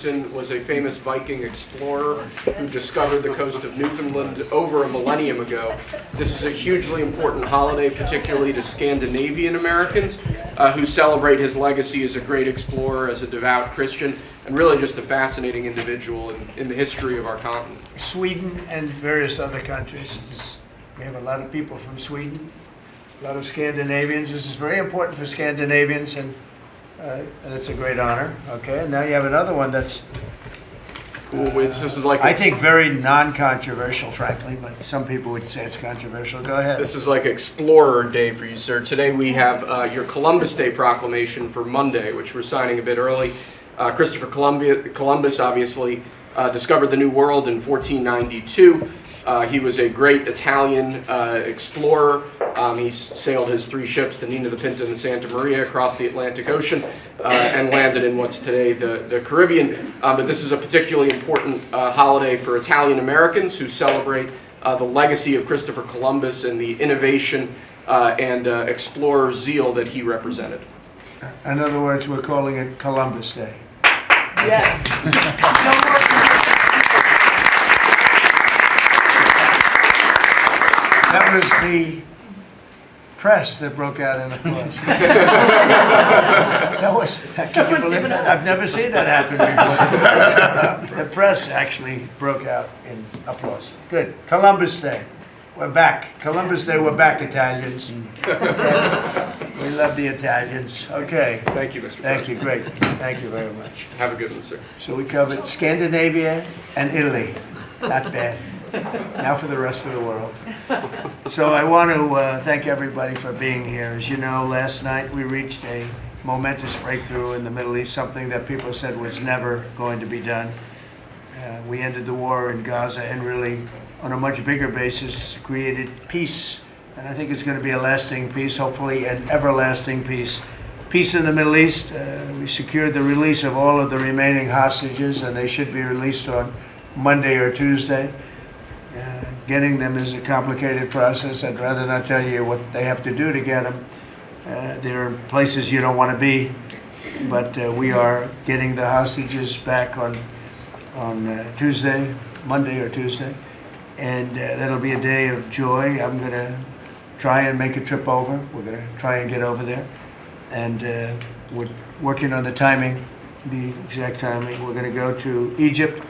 Was a famous Viking explorer who discovered the coast of Newfoundland over a millennium ago. This is a hugely important holiday, particularly to Scandinavian Americans who celebrate his legacy as a great explorer, as a devout Christian, and really just a fascinating individual in the history of our continent. Sweden and various other countries. We have a lot of people from Sweden, a lot of Scandinavians. This is very important for Scandinavians, and it's a great honor. Okay, and now you have another one that's, this is like I think, very non-controversial, frankly, but some people would say it's controversial. Go ahead. This is like Explorer Day for you, sir. Today we have your Columbus Day proclamation for Monday, which we're signing a bit early. Christopher Columbus obviously discovered the New World in 1492. He was a great Italian explorer. He sailed his 3 ships, the Nina, the Pinta, and the Santa Maria, across the Atlantic Ocean and landed in what's today the Caribbean. But this is a particularly important holiday for Italian Americans who celebrate the legacy of Christopher Columbus and the innovation and explorer zeal that he represented. In other words, we're calling it Columbus Day. Yes. That was the press that broke out in applause. Can you believe that? I've never seen that happen before. The press actually broke out in applause. Good. Columbus Day. We're back. Columbus Day, we're back, Italians. We love the Italians. Okay. Thank you, Mr. Thank President. you. Great. Thank you very much. Have a good one, sir. So we covered Scandinavia and Italy. Not bad. Now for the rest of the world. So I want to thank everybody for being here. As you know, last night we reached a momentous breakthrough in the Middle East, something that people said was never going to be done. We ended the war in Gaza and really, on a much bigger basis, created peace. And I think it's going to be a lasting peace, hopefully an everlasting peace. Peace in the Middle East. We secured the release of all of the remaining hostages, and they should be released on Monday or Tuesday. Getting them is a complicated process. I'd rather not tell you what they have to do to get them. There are places you don't want to be, but we are getting the hostages back on Tuesday, Monday or Tuesday, and that'll be a day of joy. I'm going to try and make a trip over. We're going to try and get over there, and we're working on the timing, the exact timing. We're going to go to Egypt,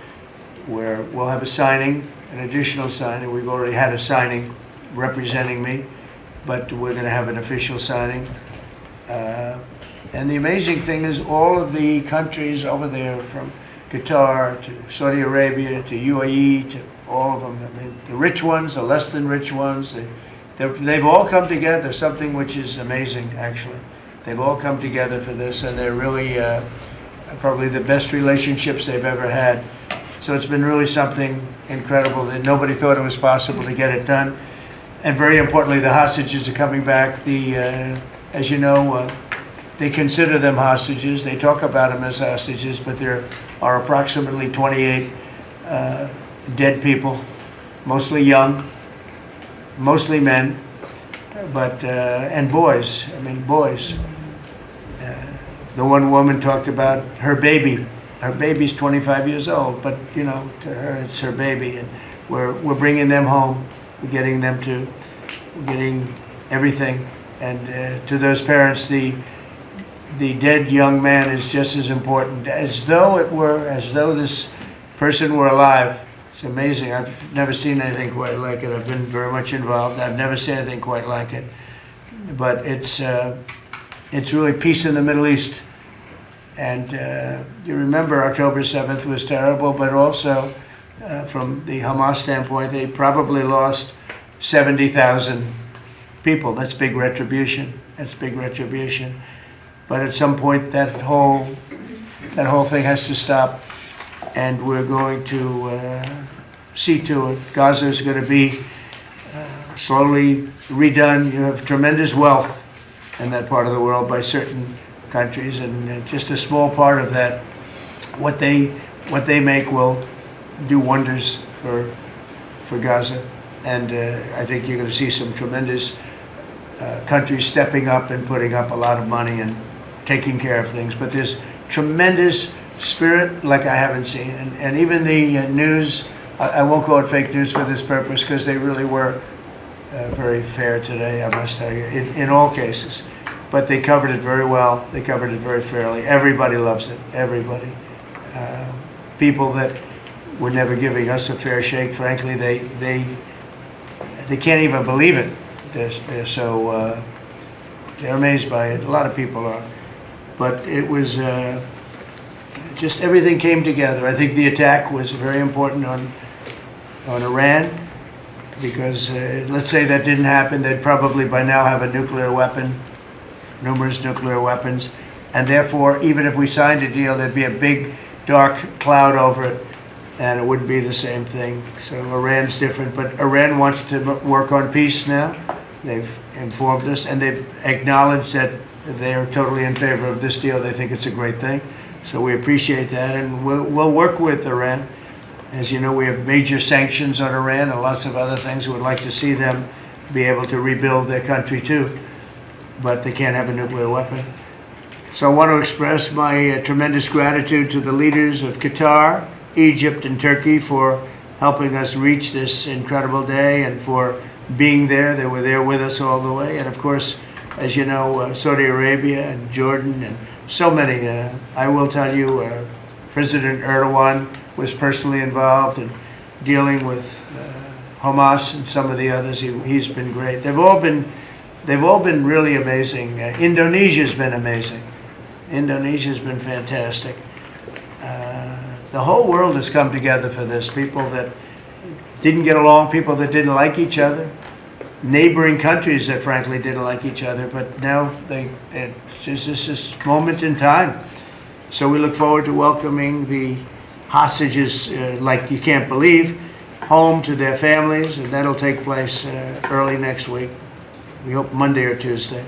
where we'll have a signing, an additional signing. We've already had a signing representing me, but we're going to have an official signing. And the amazing thing is all of the countries over there, from Qatar to Saudi Arabia to UAE to all of them, I mean, the rich ones, the less than rich ones, they've all come together, something which is amazing, actually. They've all come together for this, and they're really probably the best relationships they've ever had. So it's been really something incredible that nobody thought it was possible to get it done. And very importantly, the hostages are coming back. As you know, they consider them hostages. They talk about them as hostages, but there are approximately 28 dead people, mostly young, mostly men, but and boys. I mean, boys. The one woman talked about her baby. Her baby's 25 years old, but you know, to her it's her baby, and we're bringing them home. We're getting everything, and to those parents, the dead young man is just as important, as though this person were alive. It's amazing. I've never seen anything quite like it. I've been very much involved. I've never seen anything quite like it. But it's really peace in the Middle East. And you remember October 7th was terrible, but also from the Hamas standpoint, they probably lost 70,000 people. That's big retribution. That's big retribution. But at some point, that whole thing has to stop, and we're going to see to it. Gaza is going to be slowly redone. You have tremendous wealth in that part of the world by certain countries, and just a small part of that, what they make will do wonders for Gaza. And I think you're going to see some tremendous countries stepping up and putting up a lot of money and taking care of things. But there's tremendous spirit like I haven't seen. And even the news, I won't call it fake news for this purpose because they really were very fair today, I must tell you, in all cases. But they covered it very well. They covered it very fairly. Everybody loves it, everybody. People that were never giving us a fair shake, frankly, they can't even believe it. They're so, they're amazed by it. A lot of people are. But it was just everything came together. I think the attack was very important on Iran because let's say that didn't happen, they'd probably by now have a nuclear weapon, numerous nuclear weapons, and therefore even if we signed a deal, there'd be a big dark cloud over it and it wouldn't be the same thing. So Iran's different, but Iran wants to work on peace now. They've informed us and they've acknowledged that they are totally in favor of this deal. They think it's a great thing. So we appreciate that, and we'll work with Iran. As you know, we have major sanctions on Iran and lots of other things. We would like to see them be able to rebuild their country too, but they can't have a nuclear weapon. So I want to express my tremendous gratitude to the leaders of Qatar, Egypt, and Turkey for helping us reach this incredible day and for being there. They were there with us all the way. And of course, as you know, Saudi Arabia and Jordan and so many. I will tell you, President Erdogan was personally involved in dealing with Hamas and some of the others. He's been great. They've all been really amazing. Indonesia's been amazing. Indonesia's been fantastic. The whole world has come together for this. People that didn't get along, people that didn't like each other, neighboring countries that frankly didn't like each other, but now it's just this moment in time. So we look forward to welcoming the hostages, like you can't believe, home to their families, and that'll take place early next week. We hope Monday or Tuesday.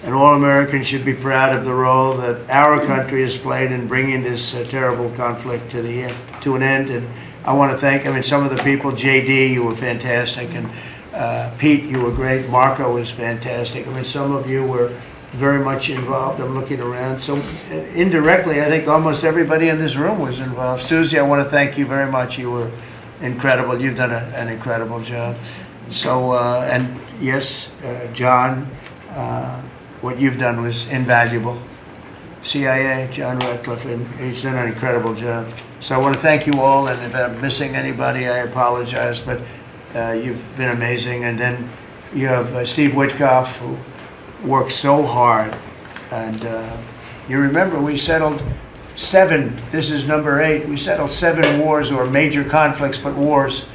And all Americans should be proud of the role that our country has played in bringing this terrible conflict to an end. And I want to thank, some of the people, JD, you were fantastic, and Pete, you were great. Marco was fantastic. Some of you were very much involved. I'm looking around. So indirectly, I think almost everybody in this room was involved. Susie, I want to thank you very much. You were incredible. You've done an incredible job. So, and yes, John, what you've done was invaluable. CIA, John Ratcliffe, and he's done an incredible job. So I want to thank you all, and if I'm missing anybody, I apologize, but you've been amazing. And then you have Steve Witkoff, who worked so hard. And you remember we settled 7, this is number 8, we settled 7 wars or major conflicts, but wars.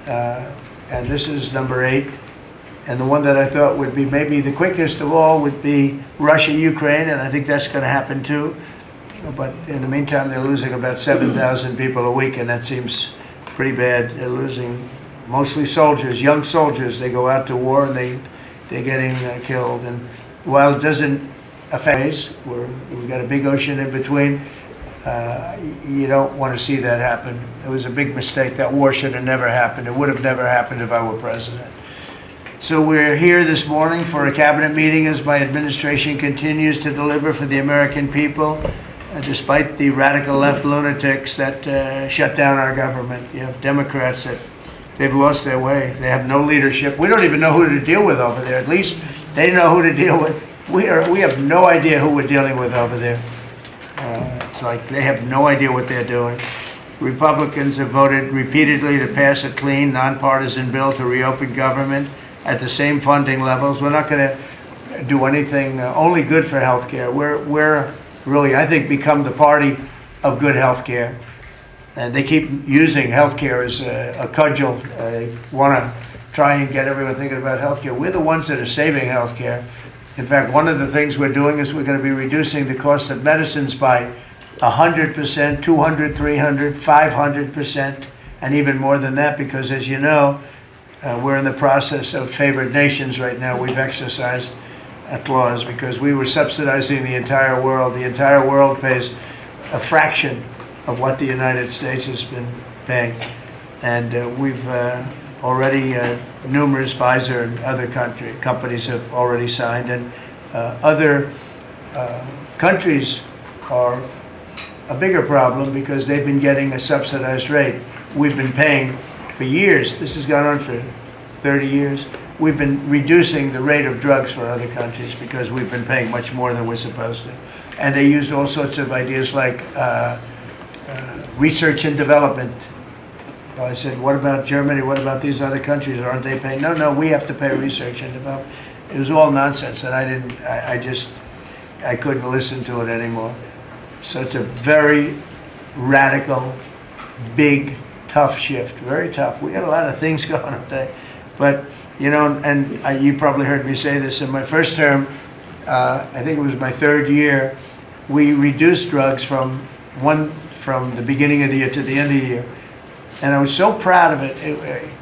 And this is number 8. And the one that I thought would be maybe the quickest of all would be Russia-Ukraine, and I think that's going to happen too. But in the meantime, they're losing about 7,000 people a week, and that seems pretty bad. They're losing mostly soldiers, young soldiers. They go out to war and they're getting killed. And while it doesn't affect us, we've got a big ocean in between, you don't want to see that happen. It was a big mistake. That war should have never happened. It would have never happened if I were president. So we're here this morning for a cabinet meeting as my administration continues to deliver for the American people, despite the radical left lunatics that shut down our government. You have Democrats that they've lost their way. They have no leadership. We don't even know who to deal with over there. At least they know who to deal with. We have no idea who we're dealing with over there. It's like they have no idea what they're doing. Republicans have voted repeatedly to pass a clean, nonpartisan bill to reopen government at the same funding levels. We're not going to do anything only good for health care. We're really, I think, become the party of good health care. And they keep using health care as a cudgel. They want to try and get everyone thinking about health care. We're the ones that are saving health care. In fact, one of the things we're doing is we're going to be reducing the cost of medicines by 100%, 200, 300, 500%, and even more than that, because as you know, we're in the process of favored nations right now. We've exercised a clause because we were subsidizing the entire world. The entire world pays a fraction of what the United States has been paying. And we've already, numerous Pfizer and other companies have already signed, and other countries are a bigger problem because they've been getting a subsidized rate. We've been paying for years. This has gone on for 30 years. We've been reducing the rate of drugs for other countries because we've been paying much more than we're supposed to. And they used all sorts of ideas like research and development. I said, what about Germany? What about these other countries? Aren't they paying? No, no, we have to pay research and development. It was all nonsense, and I couldn't listen to it anymore. So it's a very radical, big, tough shift. Very tough. We got a lot of things going up there. But, you know, and you probably heard me say this in my first term, I think it was my third year, we reduced drugs from the beginning of the year to the end of the year. And I was so proud of it.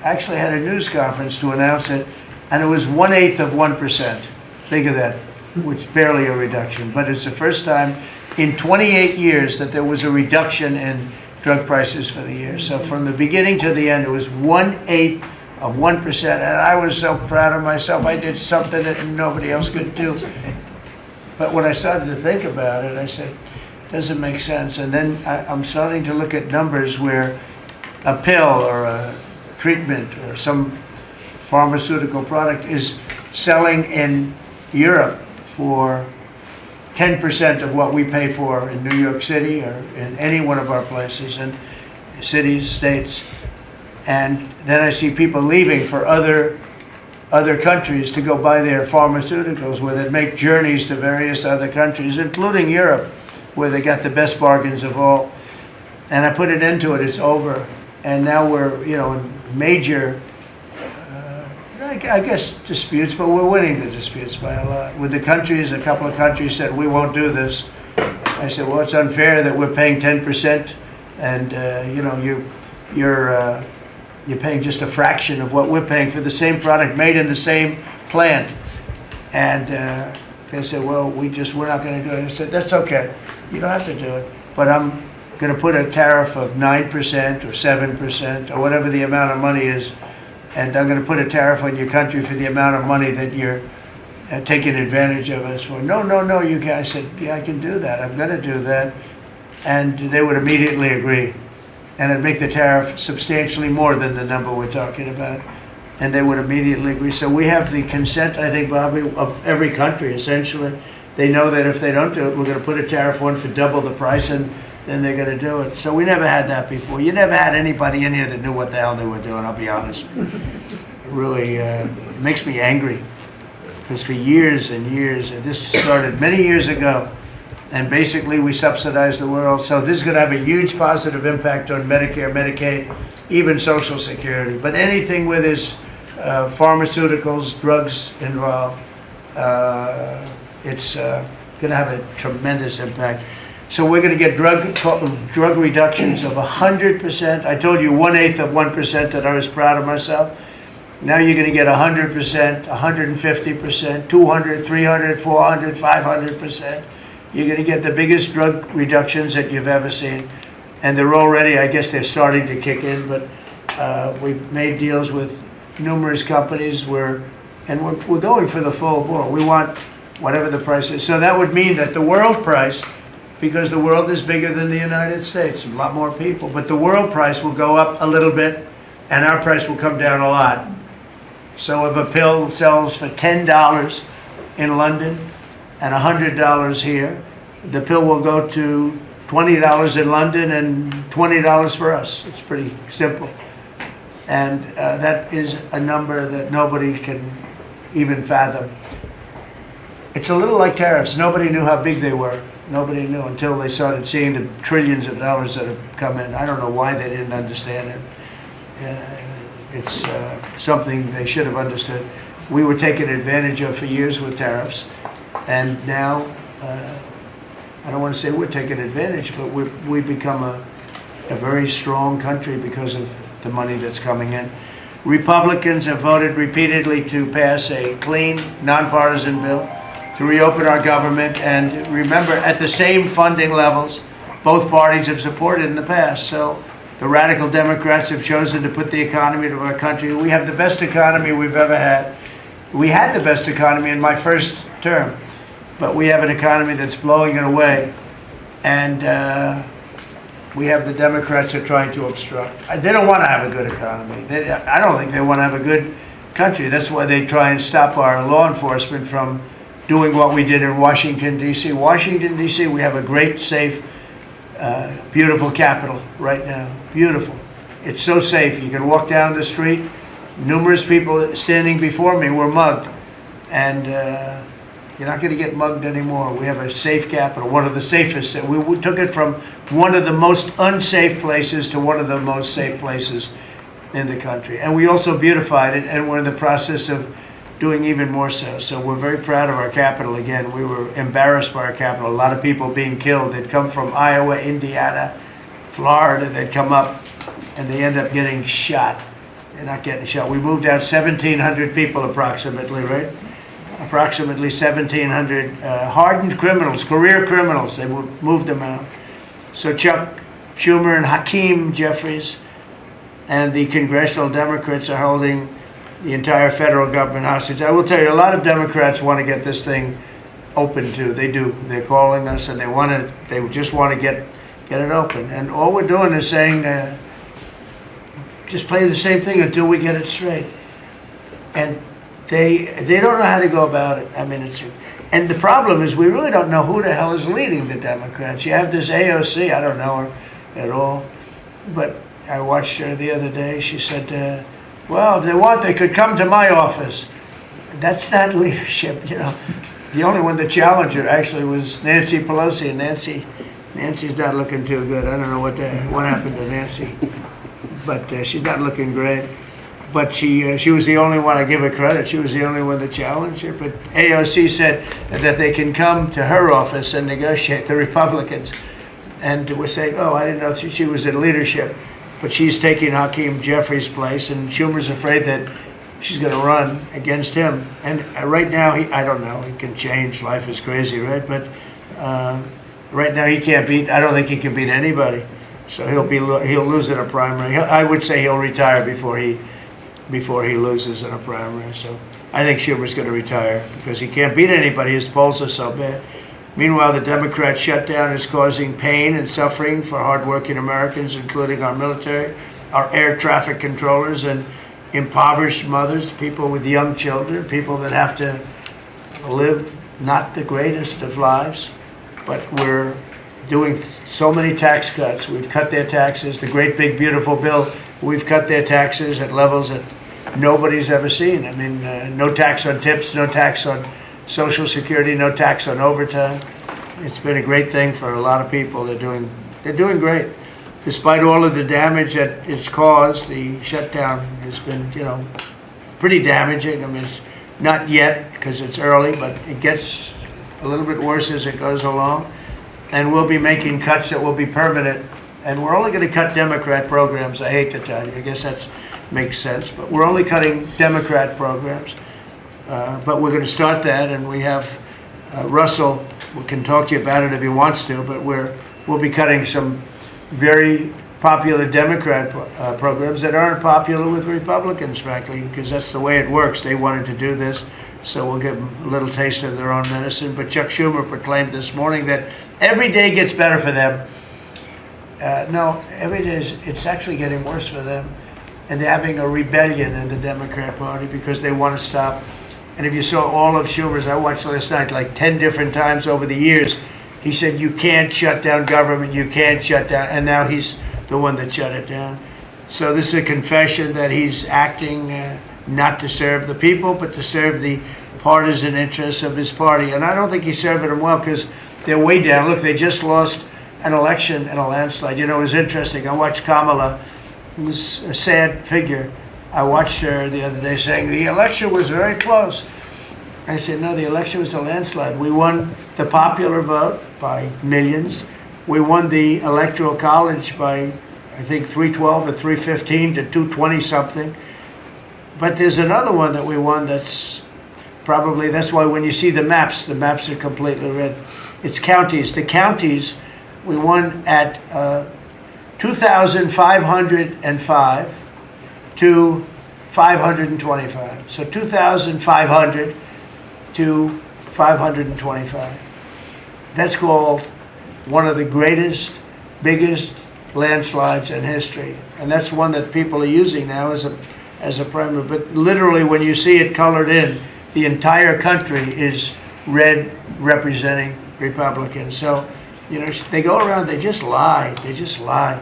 I actually had a news conference to announce it, and it was 1/8 of 1%. Think of that, which is barely a reduction. But it's the first time in 28 years that there was a reduction in drug prices for the year. So from the beginning to the end, it was 1/8 of 1%. And I was so proud of myself. I did something that nobody else could do. But when I started to think about it, I said, doesn't make sense. And then I'm starting to look at numbers where a pill or a treatment or some pharmaceutical product is selling in Europe for 10% of what we pay for in New York City or in any one of our places and cities, states. And then I see people leaving for other countries to go buy their pharmaceuticals, where they make journeys to various other countries, including Europe, where they got the best bargains of all. And I put an end to it. It's over. And now we're, you know, in major, I guess, disputes, but we're winning the disputes by a lot. With the countries, a couple of countries said, we won't do this. I said, well, it's unfair that we're paying 10%, and, you know, you're paying just a fraction of what we're paying for the same product made in the same plant. And they said, well, we're not going to do it. I said, that's okay. You don't have to do it. But I'm going to put a tariff of 9% or 7% or whatever the amount of money is, and I'm going to put a tariff on your country for the amount of money that you're taking advantage of us for. No, no, no, you can't. I said, yeah, I can do that. I'm going to do that. And they would immediately agree. And it'd make the tariff substantially more than the number we're talking about. And they would immediately agree. So we have the consent, I think, Bobby, of every country, essentially. They know that if they don't do it, we're going to put a tariff on for double the price, and then they're going to do it. So we never had that before. You never had anybody in here that knew what the hell they were doing, I'll be honest. It really it makes me angry. Because for years and years, and this started many years ago, and basically we subsidize the world. So this is going to have a huge positive impact on Medicare, Medicaid, even Social Security. But anything where there's pharmaceuticals, drugs involved, it's going to have a tremendous impact. So we're going to get drug reductions of 100%. I told you 1/8 of 1% that I was proud of myself. Now you're going to get 100%, 150%, 200, 300, 400, 500%. You're going to get the biggest drug reductions that you've ever seen. And they're already, I guess they're starting to kick in, but we've made deals with numerous companies and we're going for the full board. We want whatever the price is. So that would mean that the world price, because the world is bigger than the United States, a lot more people, but the world price will go up a little bit and our price will come down a lot. So if a pill sells for $10 in London and $100 here, the pill will go to $20 in London and $20 for us. It's pretty simple. And that is a number that nobody can even fathom. It's a little like tariffs. Nobody knew how big they were. Nobody knew until they started seeing the trillions of dollars that have come in. I don't know why they didn't understand it. It's something they should have understood. We were taken advantage of for years with tariffs, and now, I don't want to say we're taking advantage, but we've become a very strong country because of the money that's coming in. Republicans have voted repeatedly to pass a clean, nonpartisan bill to reopen our government, and remember, at the same funding levels both parties have supported in the past. So the radical Democrats have chosen to put the economy of our country. We have the best economy we've ever had. We had the best economy in my first term, but we have an economy that's blowing it away. and we have the Democrats are trying to obstruct. They don't want to have a good economy. I don't think they want to have a good country. That's why they try and stop our law enforcement from doing what we did in Washington, D.C. Washington, D.C., we have a great, safe, beautiful capital right now. Beautiful. It's so safe. You can walk down the street. Numerous people standing before me were mugged. And you're not going to get mugged anymore. We have a safe capital, one of the safest. We took it from one of the most unsafe places to one of the most safe places in the country. And we also beautified it, and we're in the process of doing even more so. So we're very proud of our capital. Again, we were embarrassed by our capital. A lot of people being killed. They'd come from Iowa, Indiana, Florida. They'd come up, and they end up getting shot. They're not getting shot. We moved out 1,700 people approximately, right? Approximately 1,700 hardened criminals, career criminals. They moved them out. So Chuck Schumer and Hakeem Jeffries and the congressional Democrats are holding the entire federal government hostage. I will tell you, a lot of Democrats want to get this thing open too. They do. They're calling us, and they just want to get it open. And all we're doing is saying, just play the same thing until we get it straight. And they don't know how to go about it. I mean, and the problem is we really don't know who the hell is leading the Democrats. You have this AOC. I don't know her at all, but I watched her the other day. She said, well, if they want, they could come to my office. That's not leadership, you know. The only one that challenged her actually was Nancy Pelosi, and Nancy's not looking too good. I don't know what happened to Nancy, but she's not looking great. But she was the only one, I give her credit, she was the only one that challenged her. But AOC said that they can come to her office and negotiate, the Republicans. And we're saying, oh, I didn't know she was in leadership. But she's taking Hakeem Jeffries' place, and Schumer's afraid that she's going to run against him. And right now, I don't know, he can change, life is crazy, right? But right now he can't beat, I don't think he can beat anybody. So he'll lose in a primary. I would say he'll retire before he loses in a primary. So I think Schumer's going to retire because he can't beat anybody. His polls are so bad. Meanwhile, the Democrat shutdown is causing pain and suffering for hardworking Americans, including our military, our air traffic controllers, and impoverished mothers, people with young children, people that have to live not the greatest of lives. But we're doing so many tax cuts. We've cut their taxes. The great big beautiful bill, we've cut their taxes at levels that nobody's ever seen. I mean, no tax on tips, no tax on Social Security, no tax on overtime. It's been a great thing for a lot of people. They're doing great. Despite all of the damage that it's caused, the shutdown has been, you know, pretty damaging. I mean, it's not yet because it's early, but it gets a little bit worse as it goes along. And we'll be making cuts that will be permanent. And we're only going to cut Democrat programs. I hate to tell you. I guess that makes sense. But we're only cutting Democrat programs. But we're going to start that, and we have Russell, we can talk to you about it if he wants to, but we'll be cutting some very popular Democrat programs that aren't popular with Republicans, frankly, because that's the way it works. They wanted to do this, so we'll give them a little taste of their own medicine. But Chuck Schumer proclaimed this morning that every day gets better for them. No, every day it's actually getting worse for them. And they're having a rebellion in the Democrat Party because they want to stop. And if you saw all of Schumer's, I watched last night like 10 different times over the years, he said, you can't shut down government, you can't shut down, and now he's the one that shut it down. So this is a confession that he's acting not to serve the people, but to serve the partisan interests of his party. And I don't think he's serving them well because they're way down. Look, they just lost an election in a landslide. You know, it was interesting. I watched Kamala, who was a sad figure. I watched her the other day saying the election was very close. I said, no, the election was a landslide. We won the popular vote by millions. We won the Electoral College by, I think, 312 or 315 to 220 something. But there's another one that we won that's why when you see the maps are completely red. It's counties. The counties, we won at 2,505 to 525. So 2,500 to 525. That's called one of the greatest, biggest landslides in history. And that's one that people are using now as a primer. But literally, when you see it colored in, the entire country is red representing Republicans. So, they go around, they just lie. They just lie.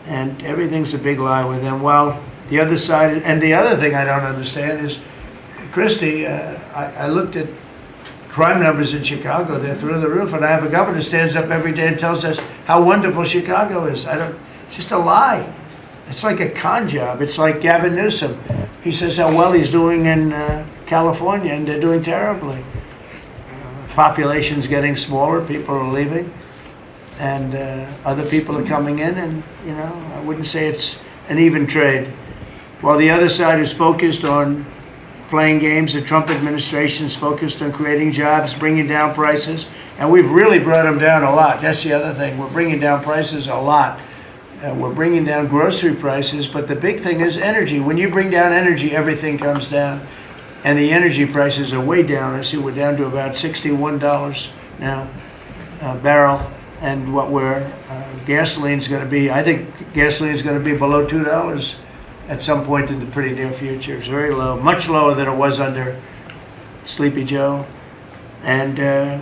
And everything's a big lie with them. While the other side, and the other thing I don't understand is, Christie, I looked at crime numbers in Chicago. They're through the roof. And I have a governor who stands up every day and tells us how wonderful Chicago is. It's just a lie. It's like a con job. It's like Gavin Newsom. He says how well he's doing in California, and they're doing terribly. Population's getting smaller. People are leaving. And other people are coming in, and I wouldn't say it's an even trade. While the other side is focused on playing games, the Trump administration is focused on creating jobs, bringing down prices, and we've really brought them down a lot. That's the other thing. We're bringing down prices a lot. We're bringing down grocery prices, but the big thing is energy. When you bring down energy, everything comes down, and the energy prices are way down. I see we're down to about $61 now a barrel. And what gasoline's going to be, I think gasoline's going to be below $2 at some point in the pretty near future. It's very low, much lower than it was under Sleepy Joe. And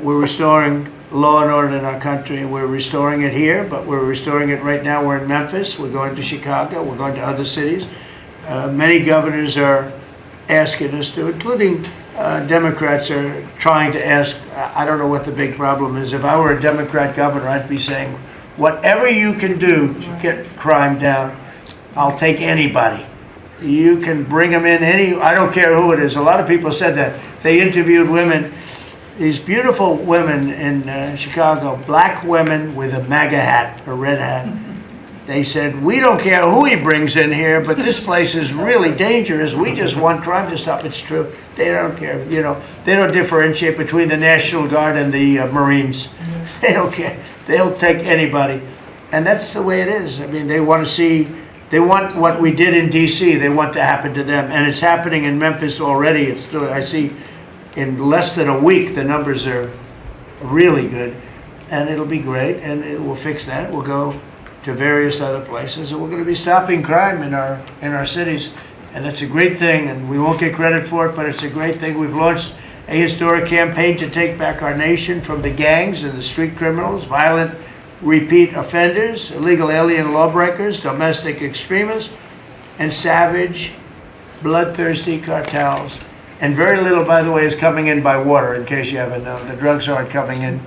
we're restoring law and order in our country. We're restoring it here, but we're restoring it right now. We're in Memphis. We're going to Chicago. We're going to other cities. Many governors are asking us to, including Democrats are trying to ask. I don't know what the big problem is. If I were a Democrat governor, I'd be saying, whatever you can do to get crime down, I'll take anybody. You can bring them in I don't care who it is. A lot of people said that. They interviewed women, these beautiful women in Chicago, black women with a MAGA hat, a red hat. They said, we don't care who he brings in here, but this place is really dangerous. We just want crime to stop. It's true. They don't care. They don't differentiate between the National Guard and the Marines. They don't care. They'll take anybody. And that's the way it is. I mean, they want what we did in D.C., they want to happen to them. And it's happening in Memphis already. I see in less than a week, the numbers are really good. And it'll be great, and we'll fix that. We'll go to various other places, and we're going to be stopping crime in our cities, and that's a great thing, and we won't get credit for it, but it's a great thing. We've launched a historic campaign to take back our nation from the gangs and the street criminals, violent repeat offenders, illegal alien lawbreakers, domestic extremists, and savage, bloodthirsty cartels. And very little, by the way, is coming in by water, in case you haven't known. The drugs aren't coming in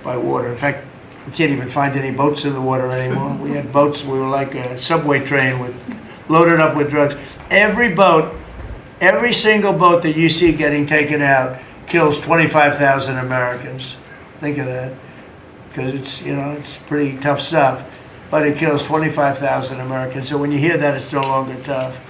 by water. In fact, we can't even find any boats in the water anymore. We had boats, we were like a subway train loaded up with drugs. Every single boat that you see getting taken out kills 25,000 Americans. Think of that. Because it's pretty tough stuff. But it kills 25,000 Americans. So when you hear that, it's no longer tough.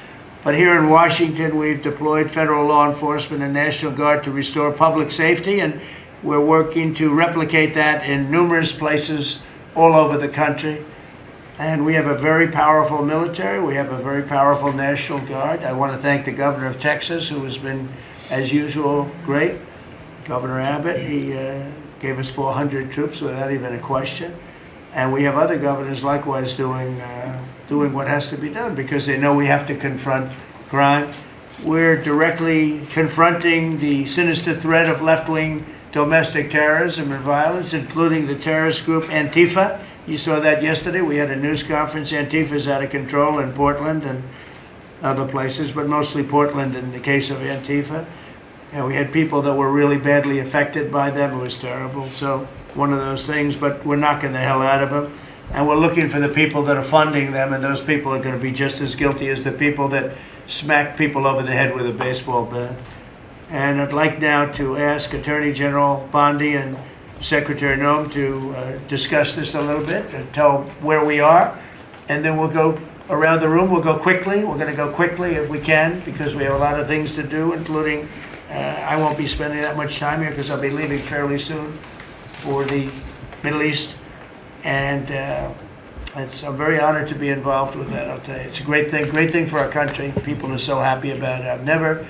But here in Washington, we've deployed federal law enforcement and National Guard to restore public safety, and we're working to replicate that in numerous places all over the country. And we have a very powerful military. We have a very powerful National Guard. I want to thank the governor of Texas, who has been, as usual, great. Governor Abbott, he gave us 400 troops without even a question. And we have other governors likewise doing what has to be done, because they know we have to confront crime. We're directly confronting the sinister threat of left-wing domestic terrorism and violence, including the terrorist group Antifa. You saw that yesterday. We had a news conference. Antifa's out of control in Portland and other places, but mostly Portland in the case of Antifa. And we had people that were really badly affected by them. It was terrible. So one of those things, but we're knocking the hell out of them. And we're looking for the people that are funding them, and those people are going to be just as guilty as the people that smack people over the head with a baseball bat. And I'd like now to ask Attorney General Bondi and Secretary Noem to discuss this a little bit and tell where we are. And then we'll go around the room. We'll go quickly. We're going to go quickly if we can, because we have a lot of things to do, including I won't be spending that much time here because I'll be leaving fairly soon for the Middle East. And I'm very honored to be involved with that, I'll tell you. It's a great thing for our country. People are so happy about it. I've never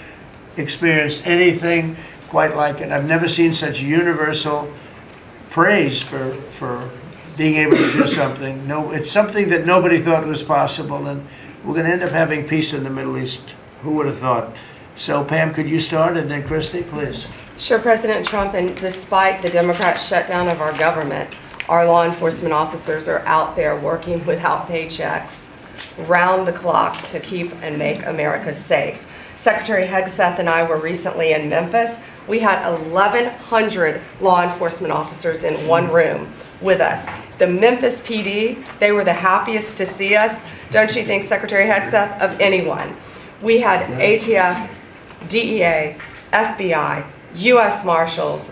experienced anything quite like it. I've never seen such universal praise for being able to do something. No, it's something that nobody thought was possible, and we're going to end up having peace in the Middle East. Who would have thought? So Pam, could you start, and then Christy, please. Sure, President Trump, and despite the Democrat shutdown of our government, our law enforcement officers are out there working without paychecks, round the clock to keep and make America safe. Secretary Hegseth and I were recently in Memphis. We had 1,100 law enforcement officers in one room with us. The Memphis PD, they were the happiest to see us, don't you think, Secretary Hegseth, of anyone. We had ATF, DEA, FBI, U.S. Marshals.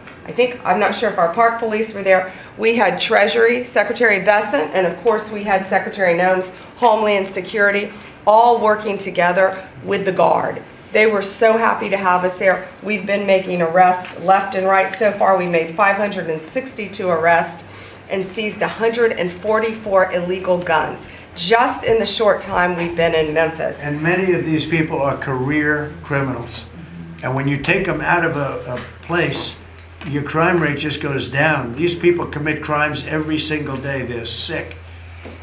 I'm not sure if our park police were there. We had Treasury, Secretary Bessent, and of course we had Secretary Noem's Homeland Security, all working together with the Guard. They were so happy to have us there. We've been making arrests left and right. So far, we made 562 arrests and seized 144 illegal guns just in the short time we've been in Memphis. And many of these people are career criminals. And when you take them out of a place, your crime rate just goes down. These people commit crimes every single day. They're sick.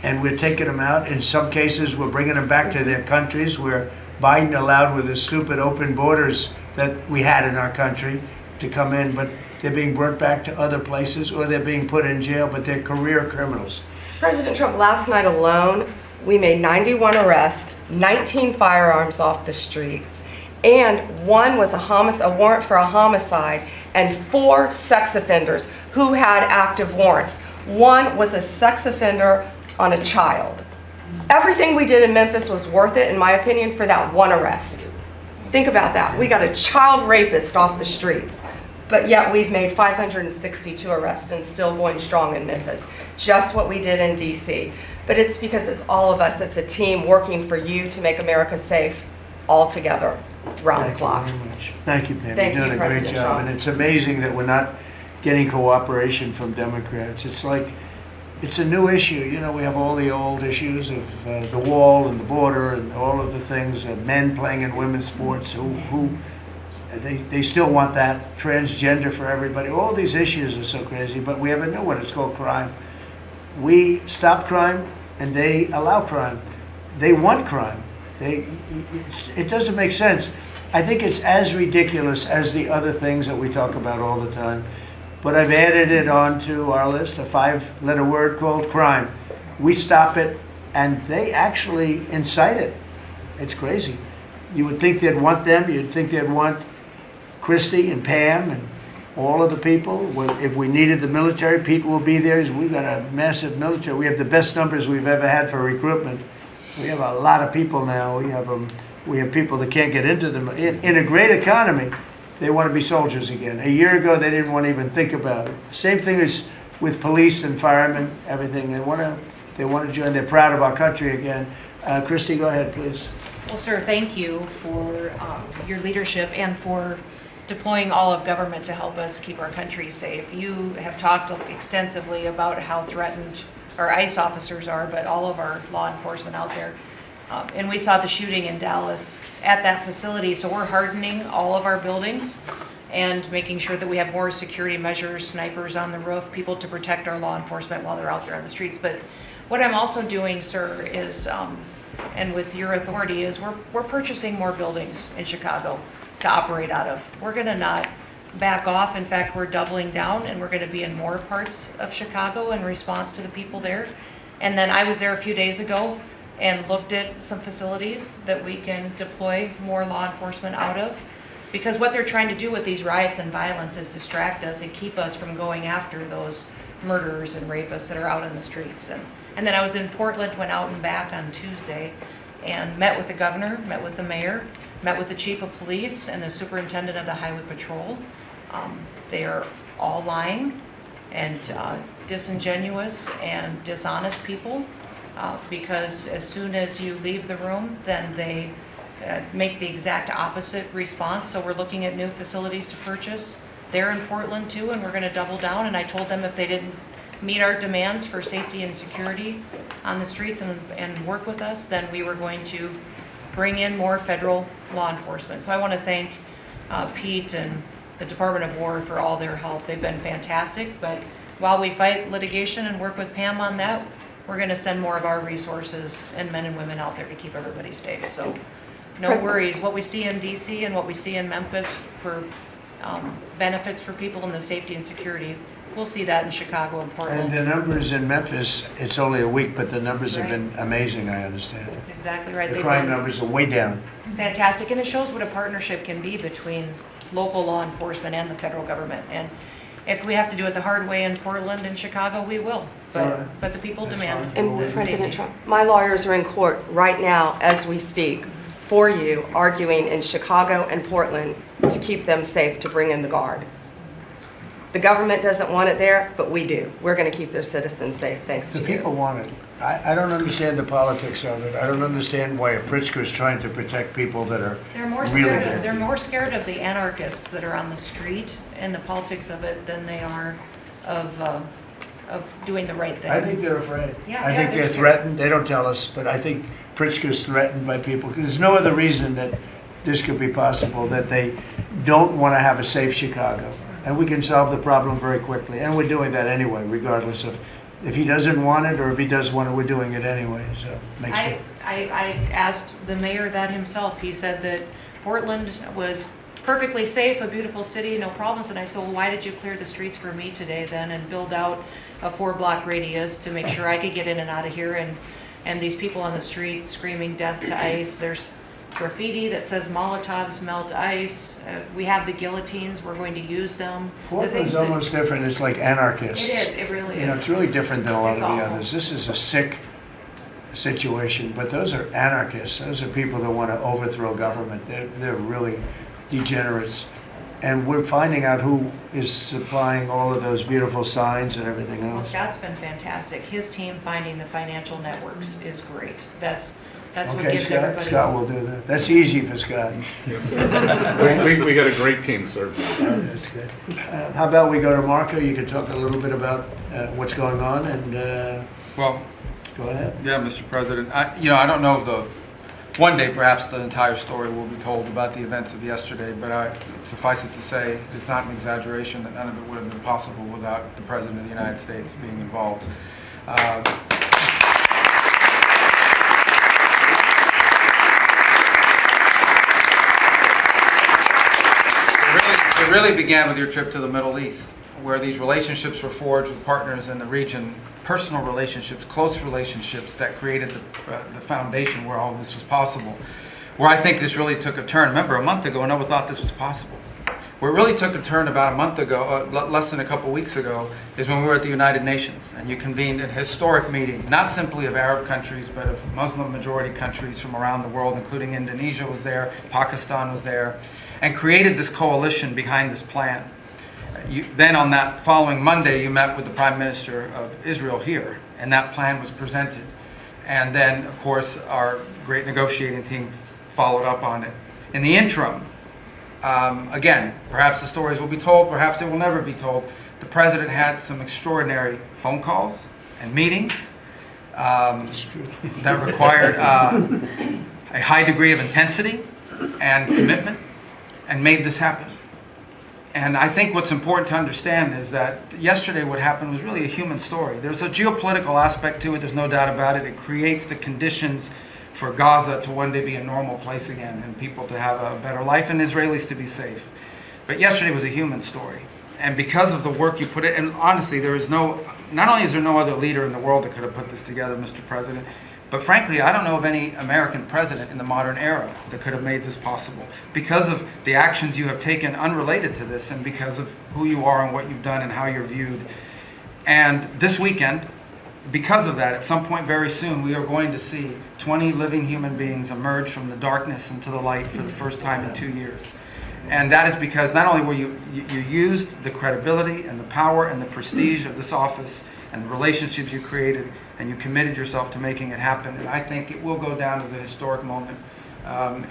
And we're taking them out. In some cases, we're bringing them back to their countries where Biden allowed, with the stupid open borders that we had in our country, to come in. But they're being brought back to other places, or they're being put in jail, but they're career criminals. President Trump, last night alone, we made 91 arrests, 19 firearms off the streets, and one was a warrant for a homicide, and 4 sex offenders who had active warrants. One was a sex offender on a child. Everything we did in Memphis was worth it, in my opinion, for that one arrest. Think about that. We got a child rapist off the streets, but yet we've made 562 arrests and still going strong in Memphis. Just what we did in D.C. But it's because it's all of us. It's a team working for you to make America safe, all together, round the clock. Thank you very much. Thank you, Pam. Thank You're you, doing a great President job. Trump. And it's amazing that we're not getting cooperation from Democrats. It's like, it's a new issue. You know, we have all the old issues of the wall and the border and all of the things, men playing in women's sports who they still want that, transgender for everybody. All these issues are so crazy, but we have a new one. It's called crime. We stop crime and they allow crime. They want crime. It doesn't make sense. I think it's as ridiculous as the other things that we talk about all the time. But I've added it onto our list, a 5-letter word called crime. We stop it, and they actually incite it. It's crazy. You would think they'd want them. You'd think they'd want Christy and Pam and all of the people. Well, if we needed the military, people will be there. We've got a massive military. We have the best numbers we've ever had for recruitment. We have a lot of people now. We have people that can't get into them. In a great economy, they want to be soldiers again. A year ago, they didn't want to even think about it. Same thing as with police and firemen, everything. They want to join. They're proud of our country again. Christy, go ahead, please. Well, sir, thank you for your leadership and for deploying all of government to help us keep our country safe. You have talked extensively about how threatened our ICE officers are, but all of our law enforcement out there. And we saw the shooting in Dallas at that facility, so we're hardening all of our buildings and making sure that we have more security measures, snipers on the roof, people to protect our law enforcement while they're out there on the streets. But what I'm also doing, sir, is, and with your authority, is we're purchasing more buildings in Chicago to operate out of. We're gonna not back off. In fact, we're doubling down, and we're gonna be in more parts of Chicago in response to the people there. And then I was there a few days ago and looked at some facilities that we can deploy more law enforcement out of. Because what they're trying to do with these riots and violence is distract us and keep us from going after those murderers and rapists that are out in the streets. And then I was in Portland, went out and back on Tuesday and met with the governor, met with the mayor, met with the chief of police and the superintendent of the highway patrol. They are all lying and disingenuous and dishonest people. Because as soon as you leave the room, then they make the exact opposite response. So we're looking at new facilities to purchase. They're in Portland too, and we're going to double down. And I told them if they didn't meet our demands for safety and security on the streets and work with us, then we were going to bring in more federal law enforcement. So I want to thank Pete and the Department of War for all their help. They've been fantastic, but while we fight litigation and work with Pam on that, we're going to send more of our resources and men and women out there to keep everybody safe. So no worries. What we see in DC and what we see in Memphis for benefits for people in the safety and security, we'll see that in Chicago and And Portland. the numbers in Memphis, it's only a week, but the numbers have been amazing, I understand. That's exactly right. The They've crime been numbers are way down. fantastic, and it shows what a partnership can be between local law enforcement and the federal government. And if we have to do it the hard way in Portland and Chicago, we will. But the people demand And the President safety. Trump, my lawyers are in court right now as we speak for you, arguing in Chicago and Portland to keep them safe, to bring in the Guard. The government doesn't want it there, but we do. We're going to keep their citizens safe, thanks to The you. people want it. I don't understand the politics of it. I don't understand why Pritzker is trying to protect people that are They're more really scared bad. of, they're more scared of the anarchists that are on the street and the politics of it than they are of doing the right thing. I think they're afraid. Yeah, I yeah, think they're they're scared. threatened. They don't tell us, but I think Pritzker's threatened by people. There's no other reason that this could be possible, that they don't want to have a safe Chicago. And we can solve the problem very quickly. And we're doing that anyway, regardless of if he doesn't want it or if he does want it, we're doing it anyway. So make sure. I asked the mayor that himself. He said that Portland was perfectly safe, a beautiful city, no problems. And I said, well, why did you clear the streets for me today then and build out a 4-block radius to make sure I could get in and out of here? And these people on the street screaming death to ICE. There's graffiti that says Molotovs melt ice. We have the guillotines. We're going to use them. Portland's almost different. It's like anarchists. It is. It really is. You know, it's really different than a lot It's of the awful. others. This is a sick situation, but those are anarchists. Those are people that want to overthrow government. They're really degenerates. And we're finding out who is supplying all of those beautiful signs and everything Well, else. Scott's been fantastic. His team finding the financial networks is great. That's what Okay, gives Scott, everybody. Scott will do that. That's easy for Scott. We got a great team, sir. That's good. How about we go to Marco? You can talk a little bit about what's going on, and Well, go ahead. yeah, Mr. President. I don't know if one day perhaps the entire story will be told about the events of yesterday, but suffice it to say, it's not an exaggeration that none of it would have been possible without the President of the United States being involved. It really began with your trip to the Middle East, where these relationships were forged with partners in the region, personal relationships, close relationships that created the foundation where all of this was possible. Where I think this really took a turn. Remember, a month ago, no one thought this was possible. Where it really took a turn about a month ago, less than a couple weeks ago, is when we were at the United Nations and you convened a historic meeting, not simply of Arab countries, but of Muslim majority countries from around the world, including Indonesia was there, Pakistan was there, and created this coalition behind this plan. Then on that following Monday, you met with the Prime Minister of Israel here, and that plan was presented. And then, of course, our great negotiating team followed up on it. In the interim, again, perhaps the stories will be told, perhaps they will never be told. The President had some extraordinary phone calls and meetings that required a high degree of intensity and commitment, and made this happen. And I think what's important to understand is that yesterday what happened was really a human story. There's a geopolitical aspect to it, there's no doubt about it. It creates the conditions for Gaza to one day be a normal place again and people to have a better life and Israelis to be safe. But yesterday was a human story. And because of the work you put in, and honestly, not only is there no other leader in the world that could have put this together, Mr. President, but frankly, I don't know of any American president in the modern era that could have made this possible. Because of the actions you have taken unrelated to this and because of who you are and what you've done and how you're viewed. And this weekend, because of that, at some point very soon, we are going to see 20 living human beings emerge from the darkness into the light for the first time in 2 years. And that is because not only were you used the credibility and the power and the prestige of this office and the relationships you created, and you committed yourself to making it happen. And I think it will go down as a historic moment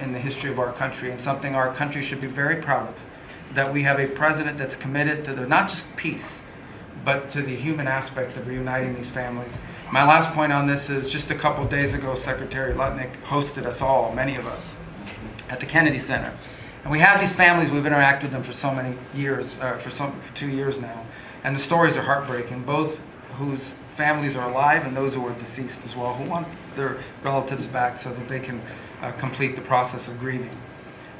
in the history of our country, and something our country should be very proud of, that we have a president that's committed to not just peace, but to the human aspect of reuniting these families. My last point on this is just a couple of days ago, Secretary Lutnick hosted us all, many of us, at the Kennedy Center. And we have these families, we've interacted with them for so many years, for 2 years now. And the stories are heartbreaking, both whose families are alive and those who are deceased as well, who want their relatives back so that they can complete the process of grieving.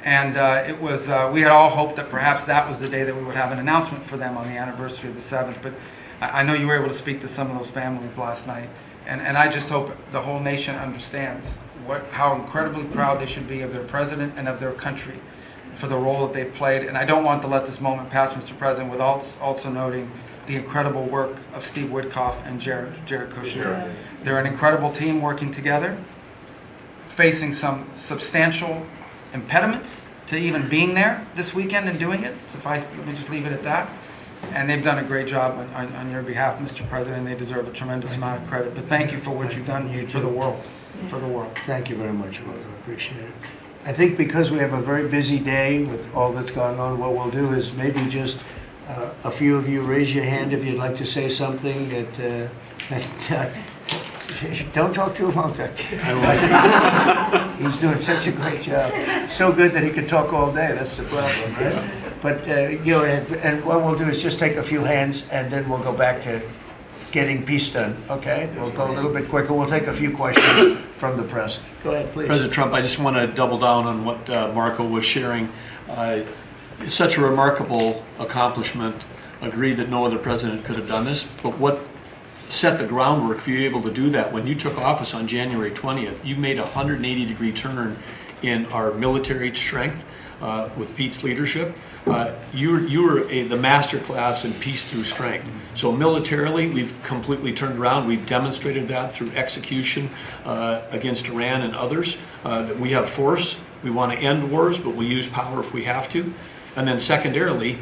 And it was, we had all hoped that perhaps that was the day that we would have an announcement for them on the anniversary of the 7th, but I know you were able to speak to some of those families last night, and I just hope the whole nation understands how incredibly proud they should be of their president and of their country for the role that they've played. And I don't want to let this moment pass, Mr. President, without also noting the incredible work of Steve Witkoff and Jared Kushner. They're an incredible team working together, facing some substantial impediments to even being there this weekend and doing it. Let me just leave it at that. And they've done a great job on your behalf, Mr. President. They deserve a tremendous amount of credit. But thank you for what you've done for the world. For the world. Thank you very much, Rose. I appreciate it. I think because we have a very busy day with all that's going on, what we'll do is maybe just a few of you raise your hand if you'd like to say something that don't talk too long. He's doing such a great job. So good that he could talk all day. That's the problem, right? But go ahead. And what we'll do is just take a few hands, and then we'll go back to getting peace done. Okay? We'll go a little bit quicker. We'll take a few questions from the press. Go ahead, please. President Trump, I just want to double down on what Marco was sharing. It's such a remarkable accomplishment. Agree that no other president could have done this, but what set the groundwork for you able to do that? When you took office on January 20th, you made a 180-degree turn in our military strength with Pete's leadership. You were the master class in peace through strength. So militarily, we've completely turned around. We've demonstrated that through execution against Iran and others, that we have force. We want to end wars, but we'll use power if we have to. And then secondarily,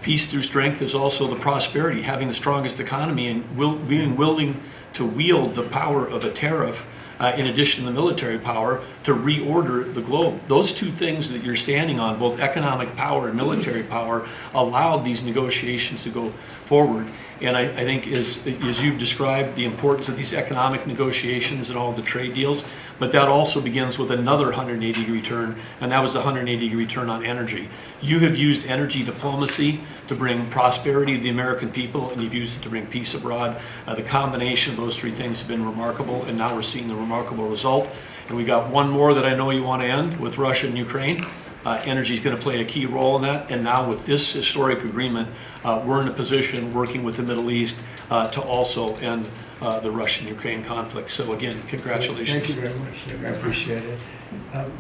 peace through strength is also the prosperity, having the strongest economy and being willing to wield the power of a tariff in addition to the military power to reorder the globe. Those two things that you're standing on, both economic power and military power, allowed these negotiations to go forward. And I think as you've described the importance of these economic negotiations and all the trade deals, but that also begins with another 180-degree turn, and that was the 180-degree turn on energy. You have used energy diplomacy to bring prosperity to the American people, and you've used it to bring peace abroad. The combination of those three things have been remarkable, and now we're seeing the remarkable result. And we got one more that I know you want to end with Russia and Ukraine. Energy is going to play a key role in that, and now with this historic agreement, we're in a position working with the Middle East to also end the Russian-Ukraine conflict. So again, congratulations. Thank you very much, Jim. I appreciate it.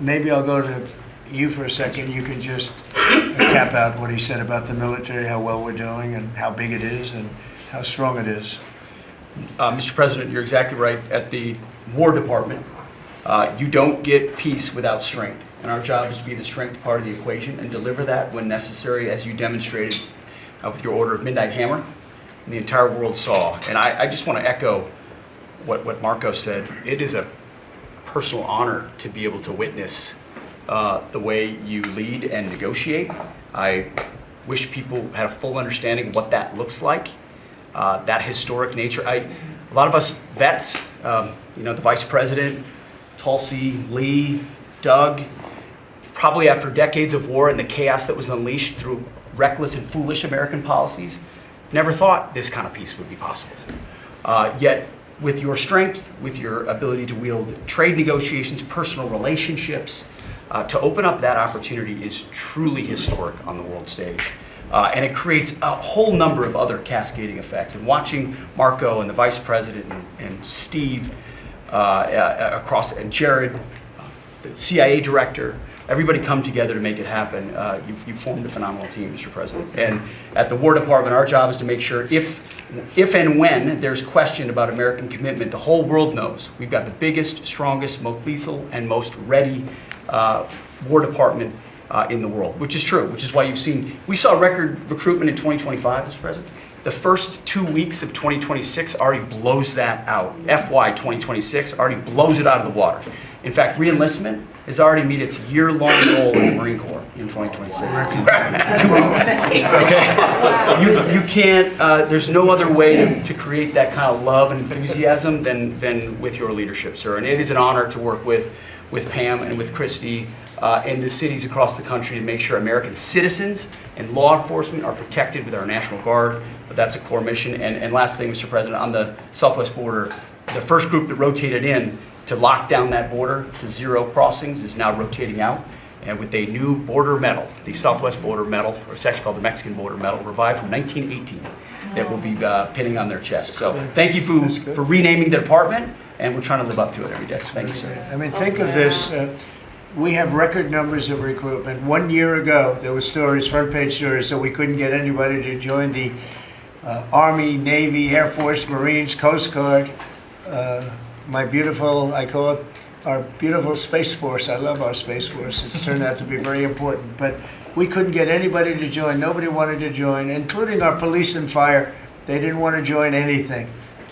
Maybe I'll go to you for a second. You can just cap out what he said about the military, how well we're doing, and how big it is, and how strong it is. Mr. President, you're exactly right. At the War Department, you don't get peace without strength. And our job is to be the strength part of the equation and deliver that when necessary, as you demonstrated with your order of Midnight Hammer, and the entire world saw. And I just want to echo what Marco said. It is a personal honor to be able to witness the way you lead and negotiate. I wish people had a full understanding of what that looks like, that historic nature. A lot of us vets, the Vice President, Tulsi, Lee, Doug, probably after decades of war and the chaos that was unleashed through reckless and foolish American policies, never thought this kind of peace would be possible. Yet, with your strength, with your ability to wield trade negotiations, personal relationships, to open up that opportunity is truly historic on the world stage. And it creates a whole number of other cascading effects. And watching Marco and the Vice President and Steve and Jared, the CIA director, everybody come together to make it happen. You've formed a phenomenal team, Mr. President. And at the War Department, our job is to make sure if and when there's question about American commitment, the whole world knows we've got the biggest, strongest, most lethal, and most ready War Department in the world, which is true, which is why we saw record recruitment in 2025, Mr. President. The first 2 weeks of 2026 already blows that out. FY 2026 already blows it out of the water. In fact, re-enlistment has already met its year-long goal in the Marine Corps in 2026. 2 weeks. Okay? You can't, there's no other way to create that kind of love and enthusiasm than with your leadership, sir. And it is an honor to work with with Pam and with Christy and the cities across the country to make sure American citizens and law enforcement are protected with our National Guard. But that's a core mission. And last thing, Mr. President, on the southwest border, the first group that rotated in to lock down that border to 0 crossings is now rotating out. And with a new border medal, the Southwest Border Medal, or it's actually called the Mexican Border Medal, revived from 1918, that will be pinning on their chest. So thank you for renaming the department, and we're trying to live up to it every day. Thank you, sir. I mean, think of this. We have record numbers of recruitment. 1 year ago, there were stories, front page stories, so we couldn't get anybody to join the Army, Navy, Air Force, Marines, Coast Guard. My beautiful, I call it our beautiful Space Force. I love our Space Force. It's turned out to be very important. But we couldn't get anybody to join. Nobody wanted to join, including our police and fire. They didn't want to join anything.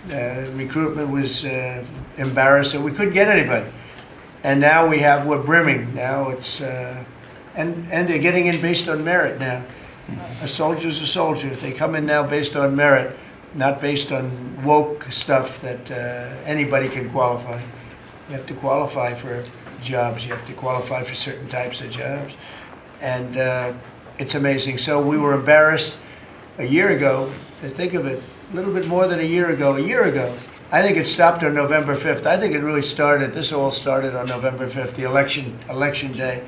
Recruitment was embarrassing. We couldn't get anybody. And now we're brimming. Now it's, and they're getting in based on merit now. A soldier's a soldier. They come in now based on merit, not based on woke stuff that anybody can qualify. You have to qualify for jobs. You have to qualify for certain types of jobs. And it's amazing. So we were embarrassed a year ago. Think of it, a little bit more than a year ago. I think it stopped on November 5th. I think it really started, this all started on November 5th, the election day.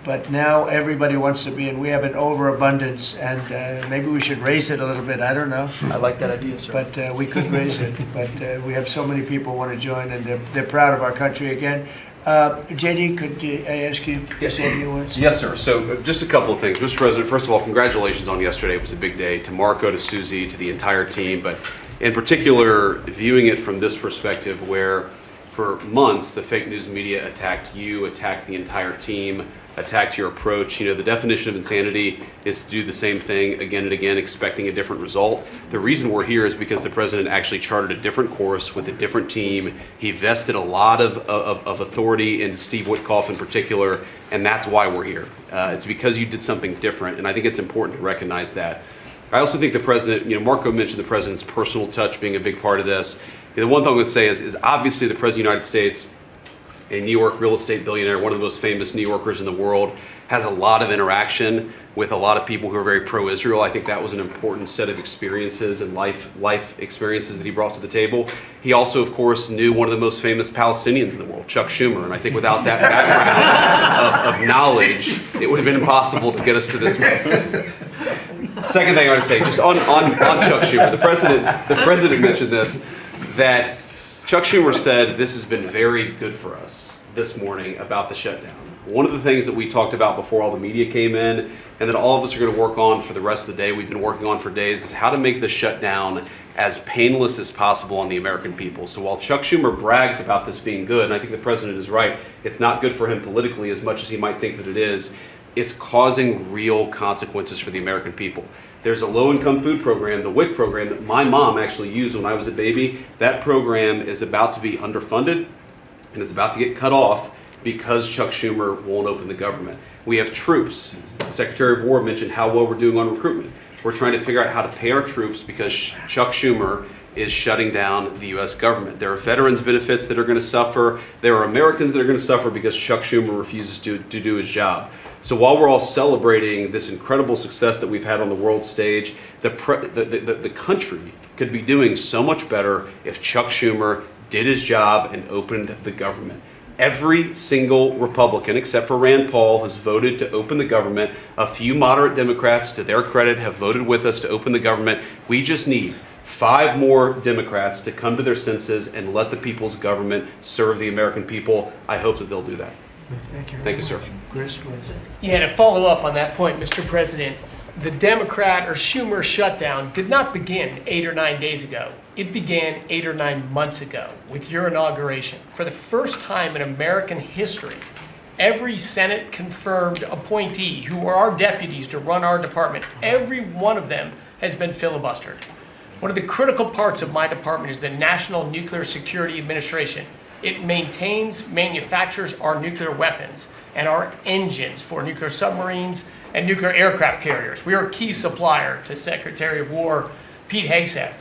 But now everybody wants to be in. We have an overabundance, and maybe we should raise it a little bit. I don't know. I like that idea, sir. But we could raise it. But we have so many people want to join, and they're proud of our country again. JD, could I ask you to say a few words? Yes, sir. So just a couple of things. Mr. President, first of all, congratulations on yesterday. It was a big day. To Marco, to Susie, to the entire team. But in particular, viewing it from this perspective where for months the fake news media attacked you, attacked the entire team, attacked your approach. You know, the definition of insanity is to do the same thing again and again, expecting a different result. The reason we're here is because the president actually charted a different course with a different team. He vested a lot of authority into Steve Witkoff in particular, and that's why we're here. It's because you did something different, and I think it's important to recognize that. I also think the president, you know, Marco mentioned the president's personal touch being a big part of this. The one thing I would say is obviously the president of the United States, a New York real estate billionaire, one of the most famous New Yorkers in the world, has a lot of interaction with a lot of people who are very pro-Israel. I think that was an important set of experiences and life experiences that he brought to the table. He also, of course, knew one of the most famous Palestinians in the world, Chuck Schumer, and I think without that background of knowledge, it would have been impossible to get us to this moment. Second thing I would say, just on Chuck Schumer, the president mentioned this, that Chuck Schumer said this has been very good for us this morning about the shutdown. One of the things that we talked about before all the media came in, and that all of us are going to work on for the rest of the day, we've been working on for days, is how to make the shutdown as painless as possible on the American people. So while Chuck Schumer brags about this being good, and I think the president is right, it's not good for him politically as much as he might think that it is, it's causing real consequences for the American people. There's a low-income food program, the WIC program, that my mom actually used when I was a baby. That program is about to be underfunded, and it's about to get cut off because Chuck Schumer won't open the government. We have troops. The Secretary of War mentioned how well we're doing on recruitment. We're trying to figure out how to pay our troops because Chuck Schumer is shutting down the U.S. government. There are veterans benefits that are going to suffer. There are Americans that are going to suffer because Chuck Schumer refuses to do his job. So while we're all celebrating this incredible success that we've had on the world stage, the country could be doing so much better if Chuck Schumer did his job and opened the government. Every single Republican, except for Rand Paul, has voted to open the government. A few moderate Democrats, to their credit, have voted with us to open the government. We just need 5 more Democrats to come to their senses and let the people's government serve the American people. I hope that they'll do that. Thank you, sir. Chris, please. Yeah, to follow up on that point, Mr. President, the Democrat or Schumer shutdown did not begin 8 or 9 days ago. It began 8 or 9 months ago with your inauguration. For the first time in American history, every Senate confirmed appointee who are our deputies to run our department, every one of them has been filibustered. One of the critical parts of my department is the National Nuclear Security Administration. It maintains, manufactures our nuclear weapons and our engines for nuclear submarines and nuclear aircraft carriers. We are a key supplier to Secretary of War Pete Hegseth.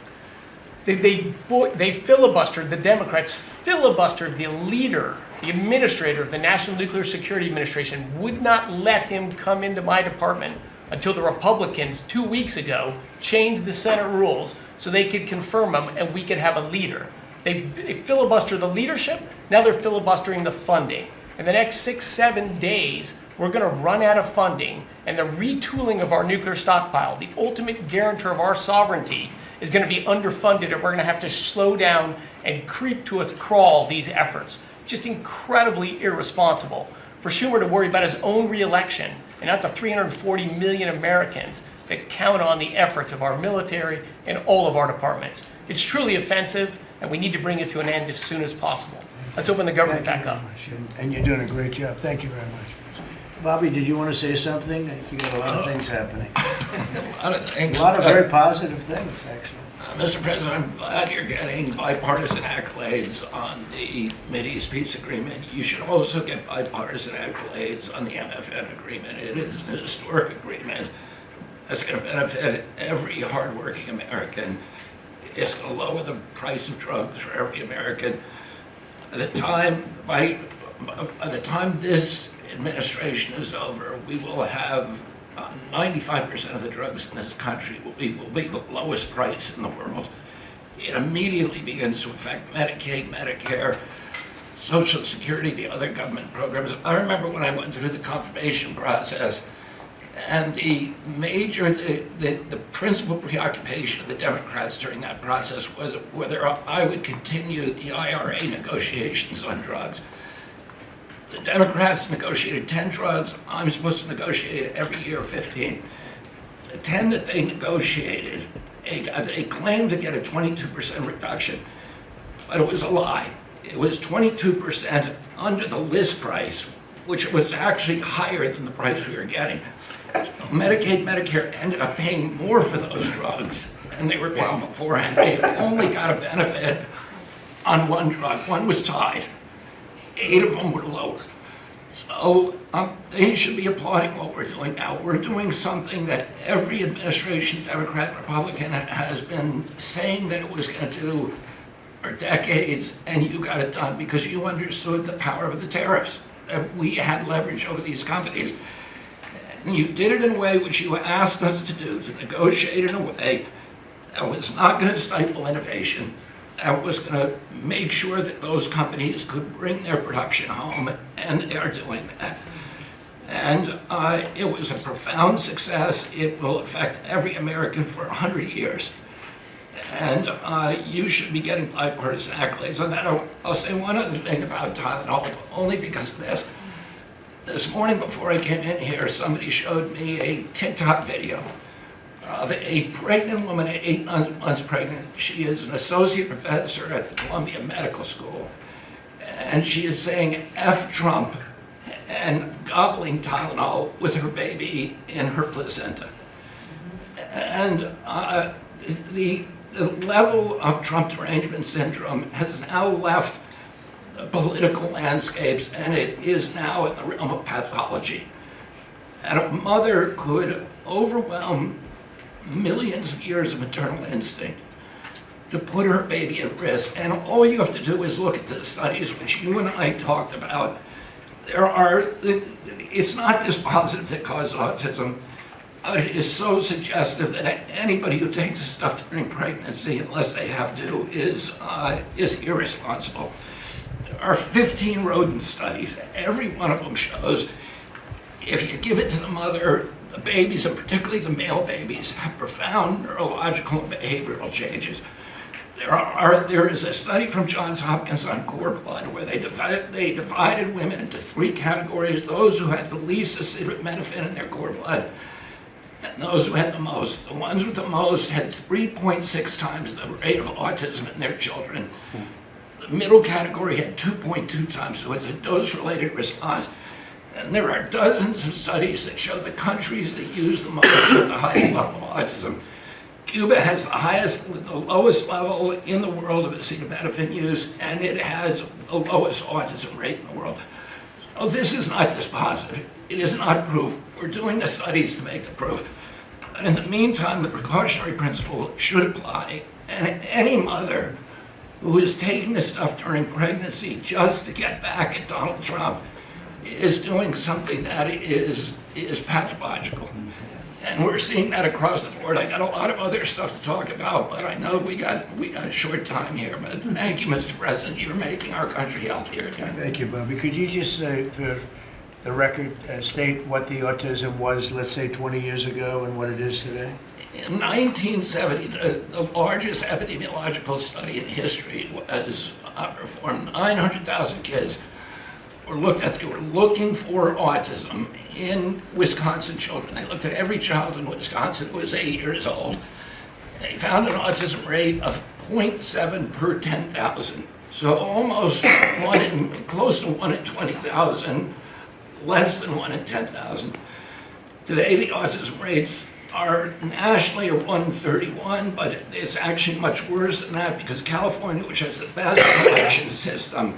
They filibustered, the Democrats filibustered the leader The administrator of the National Nuclear Security Administration would not let him come into my department until the Republicans 2 weeks ago changed the Senate rules so they could confirm him and we could have a leader. They filibustered the leadership, now they're filibustering the funding. In the next 6-7 days, we're going to run out of funding, and the retooling of our nuclear stockpile, the ultimate guarantor of our sovereignty, is going to be underfunded, and we're going to have to slow down and creep to a crawl these efforts. Just incredibly irresponsible for Schumer to worry about his own reelection and not the 340 million Americans that count on the efforts of our military and all of our departments. It's truly offensive, and we need to bring it to an end as soon as possible. Let's open the government back up. And you're doing a great job. Thank you very much. Bobby, did you want to say something? You got a lot of things happening. A lot of things. A lot of very positive things, actually. Mr. President, I'm glad you're getting bipartisan accolades on the Mideast peace agreement. You should also get bipartisan accolades on the MFN agreement. It is an historic agreement that's going to benefit every hardworking American. It's going to lower the price of drugs for every American. By the time this administration is over, we will have 95% of the drugs in this country will be the lowest price in the world. It immediately begins to affect Medicaid, Medicare, Social Security, the other government programs. I remember when I went through the confirmation process, and the principal preoccupation of the Democrats during that process was whether I would continue the IRA negotiations on drugs. The Democrats negotiated 10 drugs. I'm supposed to negotiate every year 15. The 10 that they negotiated, they claimed to get a 22% reduction, but it was a lie. It was 22% under the list price, which was actually higher than the price we were getting. So Medicaid, Medicare ended up paying more for those drugs than they were paying beforehand. They only got a benefit on one drug. One was tied. 8 of them were lower. So they should be applauding what we're doing now. We're doing something that every administration, Democrat and Republican, has been saying that it was going to do for decades, and you got it done because you understood the power of the tariffs. That we had leverage over these companies. And you did it in a way which you asked us to do, to negotiate in a way that was not going to stifle innovation, that was going to make sure that those companies could bring their production home, and they are doing that. And it was a profound success. It will affect every American for 100 years. And you should be getting bipartisan accolades on that. I'll say one other thing about Tylenol, only because of this. This morning before I came in here, somebody showed me a TikTok video of a pregnant woman, 8 months pregnant. She is an associate professor at the Columbia Medical School. And she is saying F Trump and gobbling Tylenol with her baby in her placenta. And the level of Trump derangement syndrome has now left the political landscapes, and it is now in the realm of pathology. And a mother could overwhelm millions of years of maternal instinct to put her baby at risk. And all you have to do is look at the studies which you and I talked about. It's not dispositive that causes autism. It is so suggestive that anybody who takes this stuff during pregnancy, unless they have to, is irresponsible. There are 15 rodent studies. Every one of them shows if you give it to the mother, the babies, and particularly the male babies, have profound neurological and behavioral changes. There is a study from Johns Hopkins on cord blood where they divided women into 3 categories: those who had the least acetaminophen in their cord blood, and those who had the most. The ones with the most had 3.6 times the rate of autism in their children. The middle category had 2.2 times, so it's a dose-related response. And there are dozens of studies that show the countries that use the most have the highest level of autism. Cuba has the lowest level in the world of acetaminophen use, and it has the lowest autism rate in the world. So this is not dispositive. It is not proof. We're doing the studies to make the proof. But in the meantime, the precautionary principle should apply, and any mother who is taking this stuff during pregnancy just to get back at Donald Trump is doing something that is pathological. And we're seeing that across the board. I got a lot of other stuff to talk about, but I know we got a short time here. But thank you, Mr. President. You're making our country healthier again. Thank you, Bobby. Could you just, for the record, state what the autism was, let's say, 20 years ago and what it is today? In 1970, the largest epidemiological study in history was performed. 900,000 kids were looked at. They were looking for autism in Wisconsin children. They looked at every child in Wisconsin who was 8 years old. They found an autism rate of 0.7 per 10,000. So almost close to 1 in 20,000, less than 1 in 10,000. Today, the autism rates are nationally 1 in 31, but it's actually much worse than that because California, which has the best collection system,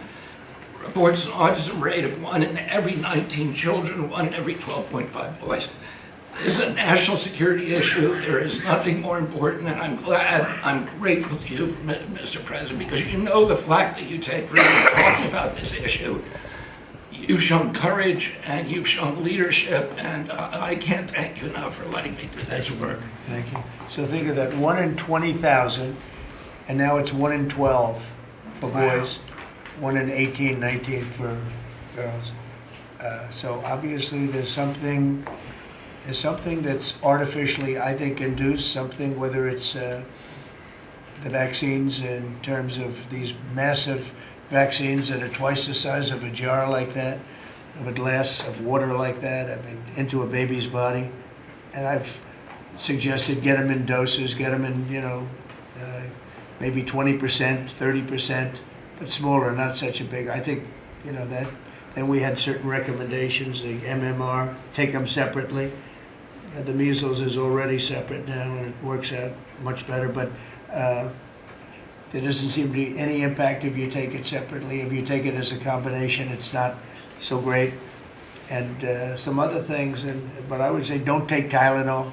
reports an autism rate of 1 in every 19 children, 1 in every 12.5 boys. This is a national security issue. There is nothing more important, and I'm grateful to you, Mr. President, because you know the flack that you take for talking about this issue. You've shown courage and you've shown leadership, and I can't thank you enough for letting me do this work. Thank you. So think of that, 1 in 20,000, and now it's 1 in 12 for boys, 1 in 18, 19 for girls. So obviously there's something that's artificially, I think, induced, something, whether it's the vaccines in terms of these massive vaccines that are twice the size of a jar like that, of a glass of water like that, I mean, into a baby's body. And I've suggested get them in doses, get them in, maybe 20%, 30%, but smaller, not such a big. I think, that. Then we had certain recommendations, the MMR, take them separately. The measles is already separate now, and it works out much better, but there doesn't seem to be any impact if you take it separately. If you take it as a combination, it's not so great. And some other things, but I would say don't take Tylenol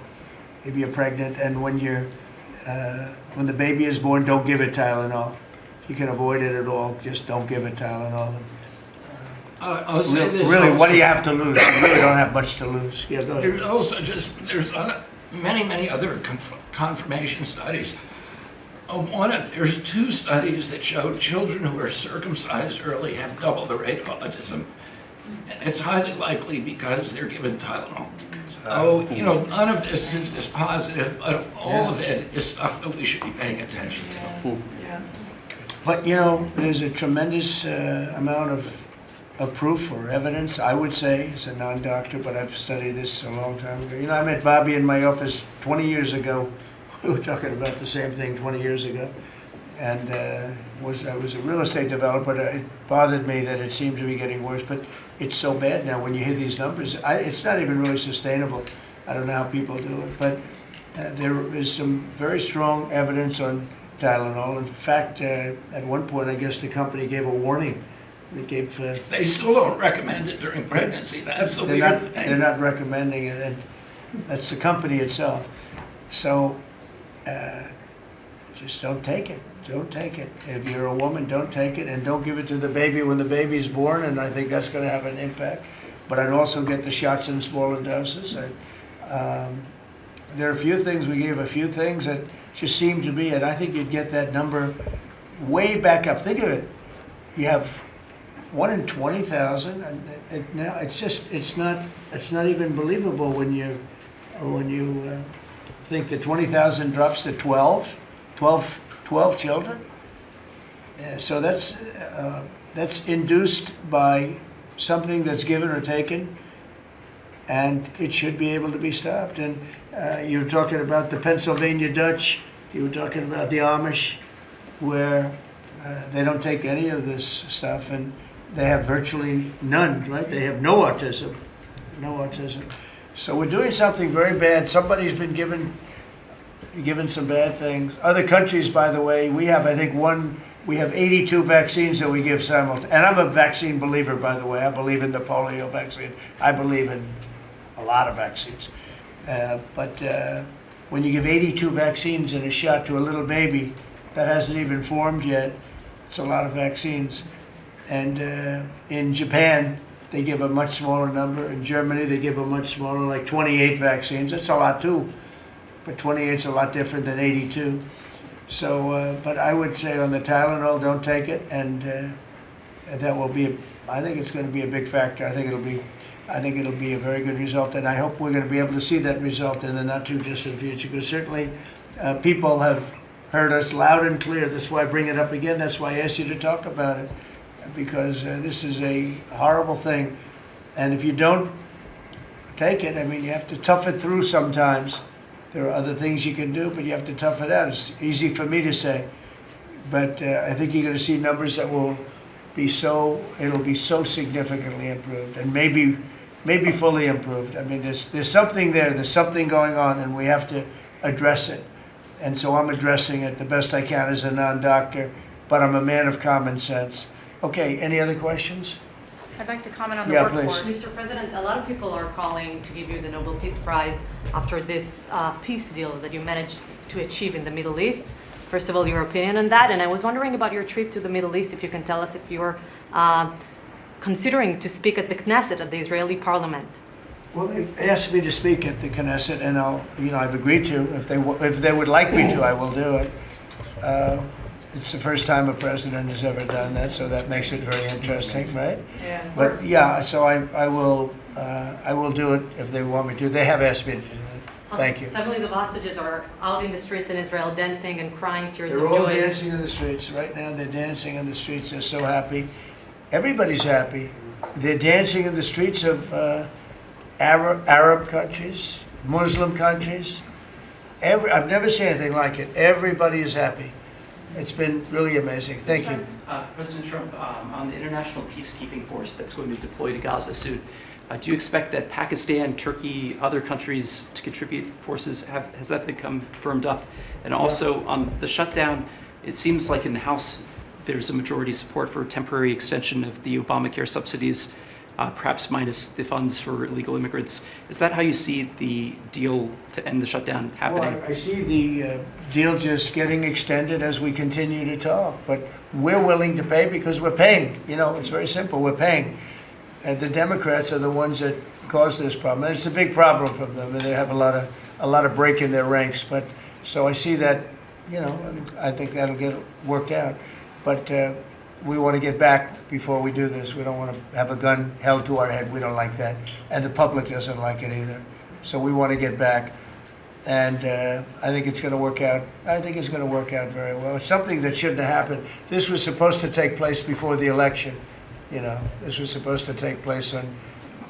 if you're pregnant, and when the baby is born, don't give it Tylenol. If you can avoid it at all, just don't give it Tylenol. I'll say this. Really, also. what do you have to lose? You really don't have much to lose. Yeah, go ahead. There's also there's many other confirmation studies. There's 2 studies that showed children who are circumcised early have double the rate of autism. It's highly likely because they're given Tylenol. So, none of this is dispositive, but all of it is stuff that we should be paying attention to. But, there's a tremendous amount of proof or evidence, I would say, as a non-doctor, but I've studied this a long time ago. I met Bobby in my office 20 years ago. We were talking about the same thing 20 years ago. And I was a real estate developer. It bothered me that it seemed to be getting worse, but it's so bad now when you hear these numbers. It's not even really sustainable. I don't know how people do it, but there is some very strong evidence on Tylenol. In fact, at one point, I guess the company gave a warning. They still don't recommend it during pregnancy. That's the weird thing. They're not recommending it, and that's the company itself. So just don't take it. Don't take it. If you're a woman, don't take it, and don't give it to the baby when the baby's born, and I think that's going to have an impact. But I'd also get the shots in smaller doses. There are a few things, we gave a few things that just seem to be, and I think you'd get that number way back up. Think of it. You have 1 in 20,000, and now it's not even believable when you think that 20,000 drops to 12 children. So that's induced by something that's given or taken, and it should be able to be stopped. And you were talking about the Pennsylvania Dutch, you were talking about the Amish, where they don't take any of this stuff, and they have virtually none, right? They have no autism. So we're doing something very bad. Somebody's been given some bad things. Other countries, by the way, we have 82 vaccines that we give simultaneously. And I'm a vaccine believer, by the way. I believe in the polio vaccine. I believe in a lot of vaccines. But when you give 82 vaccines in a shot to a little baby that hasn't even formed yet, It's a lot of vaccines. And in Japan, they give a much smaller number. In Germany, they give a much smaller, like 28 vaccines. It's a lot too, but 28 is a lot different than 82. So, but I would say on the Tylenol, don't take it, and that will be. I think it's going to be a big factor. I think it'll be a very good result, and I hope we're going to be able to see that result in the not too distant future. Because certainly, people have heard us loud and clear. That's why I bring it up again. That's why I asked you to talk about it, because this is a horrible thing, and if you don't take it, I mean, you have to tough it through sometimes. There are other things you can do, but you have to tough it out. It's easy for me to say, but I think you're going to see numbers that will be it'll be so significantly improved, and maybe fully improved. I mean, there's something there, there's something going on, and we have to address it. And so I'm addressing it the best I can as a non-doctor, but I'm a man of common sense. Okay, any other questions? I'd like to comment on the Yeah, workforce. please. Mr. President, a lot of people are calling to give you the Nobel Peace Prize after this peace deal that you managed to achieve in the Middle East. First of all, your opinion on that, and I was wondering about your trip to the Middle East, if you can tell us if you're considering to speak at the Knesset, at the Israeli parliament. Well, they asked me to speak at the Knesset, and I've agreed to. If they would like me to, I will do it. It's the first time a president has ever done that, so that makes it very interesting, right? Yeah. But yeah, so I will do it if they want me to. They have asked me to do that. Thank you. Families of hostages are out in the streets in Israel dancing and crying tears They're of all joy. dancing in the streets right now. They're dancing in the streets. They're so happy. Everybody's happy. They're dancing in the streets of Arab countries, Muslim countries. I've never seen anything like it. Everybody is happy. It's been really amazing. Thank you. President Trump, on the international peacekeeping force that's going to deploy to Gaza soon, do you expect that Pakistan, Turkey, other countries to contribute forces? Has that become firmed up? And also on the shutdown, it seems like in the House there's a majority support for a temporary extension of the Obamacare subsidies, perhaps minus the funds for illegal immigrants. Is that how you see the deal to end the shutdown happening? Well, I see the deal just getting extended as we continue to talk, but we're willing to pay because we're paying. You know, it's very simple. We're paying. The Democrats are the ones that caused this problem, and it's a big problem for them. And they have a lot of break in their ranks. But so I see that, you know, I think that'll get worked out. But we want to get back before we do this. We don't want to have a gun held to our head. We don't like that, and the public doesn't like it either. So we want to get back, and I think it's going to work out. I think it's going to work out very well. It's something that shouldn't have happened. This was supposed to take place before the election. You know, this was supposed to take place on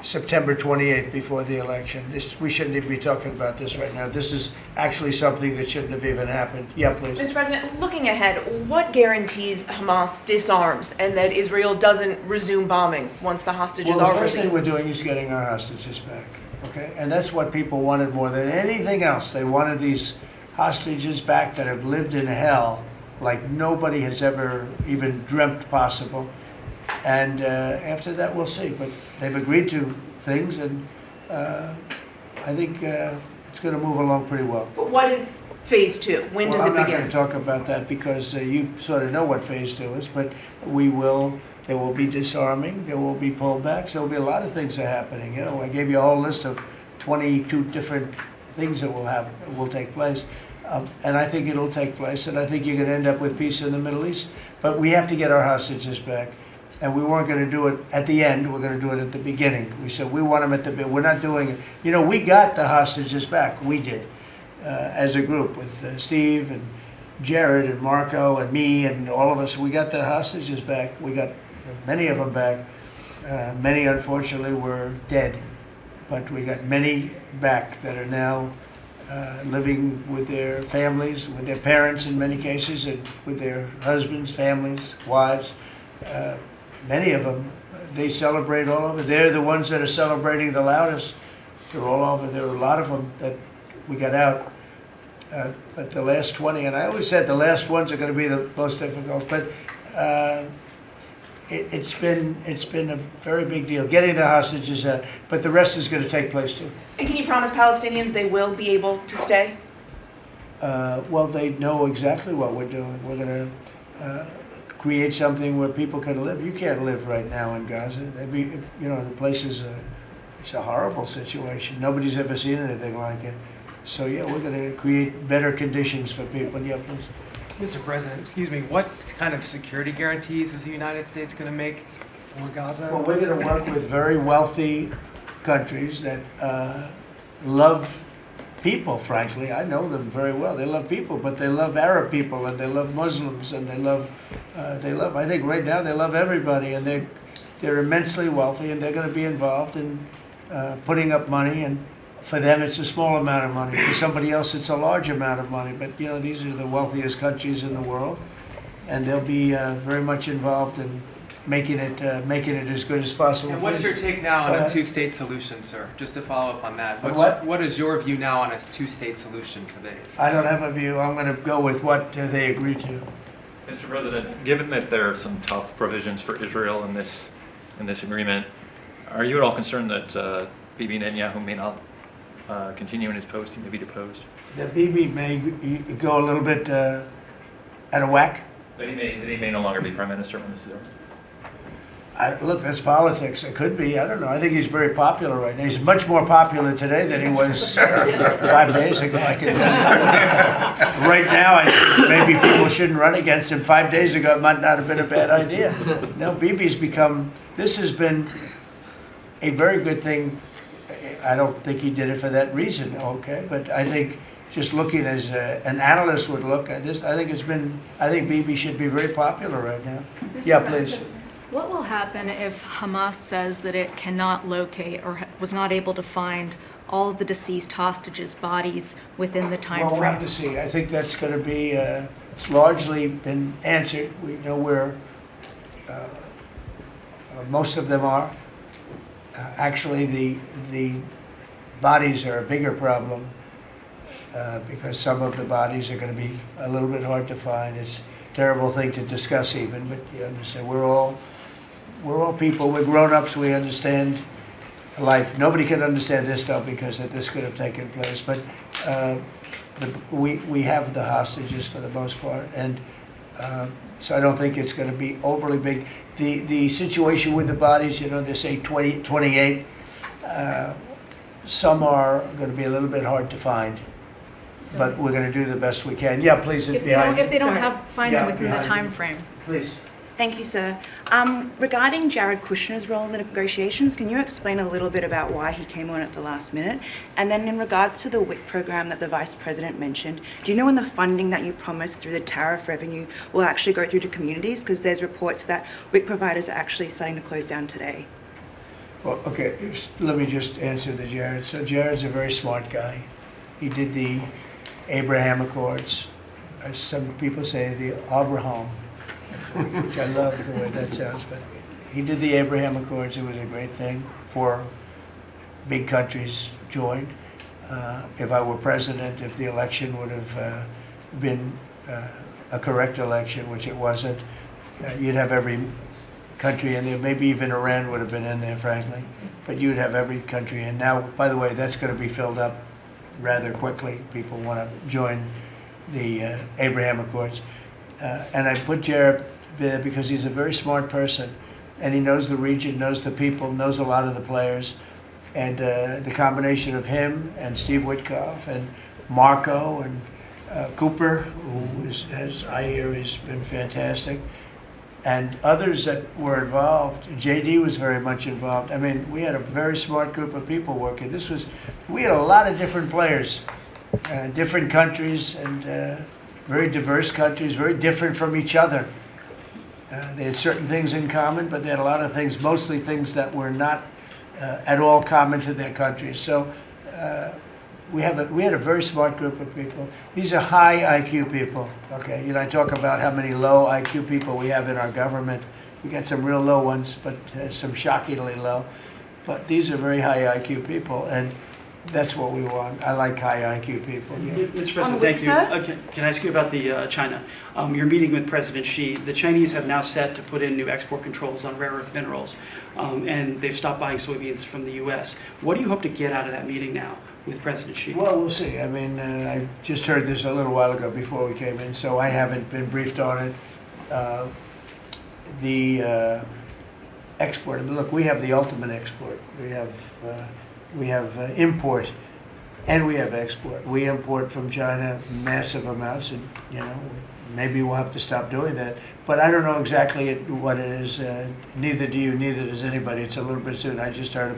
September 28th before the election. We shouldn't even be talking about this right now. This is actually something that shouldn't have even happened. Yeah, please. Mr. President, looking ahead, what guarantees Hamas disarms and that Israel doesn't resume bombing once the hostages Well, are the first released? thing we're doing is getting our hostages back, okay? And that's what people wanted more than anything else. They wanted these hostages back that have lived in hell like nobody has ever even dreamt possible. And after that, we'll see. But they've agreed to things, and I think it's going to move along pretty well. But what is phase two? When does it I'm not begin? going to talk about that because you sort of know what phase two is, but there will be disarming, there will be pullbacks, there will be a lot of things that are happening. You know, I gave you a whole list of 22 different things that will take place. And I think it'll take place, and I think you're going to end up with peace in the Middle East. But we have to get our hostages back. And we weren't going to do it at the end. We're going to do it at the beginning. We said we want them at the beginning. We're not doing it. You know, we got the hostages back. We did, as a group with Steve and Jared and Marco and me and all of us. We got the hostages back. We got many of them back. Many, unfortunately, were dead. But we got many back that are now living with their families, with their parents in many cases, and with their husbands, families, wives. Many of them, they celebrate all over. They're the ones that are celebrating the loudest. They're all over. There are a lot of them that we got out. But the last 20, and I always said the last ones are going to be the most difficult. But it's been a very big deal getting the hostages out. But the rest is going to take place too. And can you promise Palestinians they will be able to stay? Well, they know exactly what we're doing. We're going to create something where people can live. You can't live right now in Gaza. The place is it's a horrible situation. Nobody's ever seen anything like it. So yeah, we're going to create better conditions for people. Yeah, please. Mr. President, excuse me, what kind of security guarantees is the United States going to make for Gaza? Well, we're going to work with very wealthy countries that love people, frankly. I know them very well. They love people, but they love Arab people, and they love Muslims, and they love, I think right now they love everybody, and they're immensely wealthy, and they're going to be involved in putting up money, and for them it's a small amount of money. For somebody else it's a large amount of money, but these are the wealthiest countries in the world, and they'll be very much involved in making it as good as possible. And what's your take now on a two-state solution, sir? Just to follow up on that. What is your view now on a two-state solution for the... I don't have a view. I'm going to go with what they agree to. Mr. President, given that there are some tough provisions for Israel in this agreement, are you at all concerned that Bibi Netanyahu may not continue in his post? He may be deposed? That Bibi may go a little bit out of whack? That he may no longer be prime minister when this is over? Look, that's politics. It could be. I don't know. I think he's very popular right now. He's much more popular today than he was 5 days ago, I can tell you. Right now, I think maybe people shouldn't run against him. 5 days ago, it might not have been a bad idea. No, Bibi's become... This has been a very good thing. I don't think he did it for that reason, okay? But I think just looking as an analyst would look at this, I think Bibi should be very popular right now. Yeah, please. What will happen if Hamas says that it cannot locate or was not able to find all of the deceased hostages' bodies within the time frame? Well, we'll have to see. I think that's going to be, it's largely been answered. We know where most of them are. Actually, the bodies are a bigger problem because some of the bodies are going to be a little bit hard to find. It's a terrible thing to discuss even, but you understand, we're all people, we're grown-ups, we understand life. Nobody can understand this stuff because this could have taken place, but we have the hostages for the most part, and so I don't think it's going to be overly big. The situation with the bodies, they say 28. Some are going to be a little bit hard to find, but we're going to do the best we can. Yeah, please. If they don't find them within the time frame. Please. Thank you, sir. Regarding Jared Kushner's role in the negotiations, can you explain a little bit about why he came on at the last minute? And then in regards to the WIC program that the Vice President mentioned, do you know when the funding that you promised through the tariff revenue will actually go through to communities? Because there's reports that WIC providers are actually starting to close down today. Well, okay, let me just answer the Jared. So Jared's a very smart guy. He did the Abraham Accords. Some people say the Abraham, which I love the way that sounds, but he did the Abraham Accords. It was a great thing. 4 big countries joined. If I were president, if the election would have been a correct election, which it wasn't, you'd have every country in there. Maybe even Iran would have been in there, frankly. But you'd have every country in. Now, by the way, that's going to be filled up rather quickly. People want to join the Abraham Accords. And I put Jared there because he's a very smart person, and he knows the region, knows the people, knows a lot of the players. And the combination of him and Steve Witkoff and Marco and Cooper, who is, as I hear, has been fantastic, and others that were involved. JD was very much involved. I mean, we had a very smart group of people working. We had a lot of different players, different countries, and very diverse countries, very different from each other. They had certain things in common, but they had a lot of things, mostly things that were not at all common to their countries. So we had a very smart group of people. These are high IQ people. Okay, I talk about how many low IQ people we have in our government. We got some real low ones, but some shockingly low. But these are very high IQ people, and that's what we want. I like high IQ people. Yeah. Mr. President, thank you. Can I ask you about China? You're meeting with President Xi. The Chinese have now set to put in new export controls on rare earth minerals, and they've stopped buying soybeans from the U.S. What do you hope to get out of that meeting now with President Xi? Well, we'll see. I mean, I just heard this a little while ago before we came in, so I haven't been briefed on it. the export. I mean, look, we have the ultimate export. We have import, and we have export. We import from China massive amounts, and maybe we'll have to stop doing that. But I don't know exactly what it is. Neither do you. Neither does anybody. It's a little bit soon. I just heard about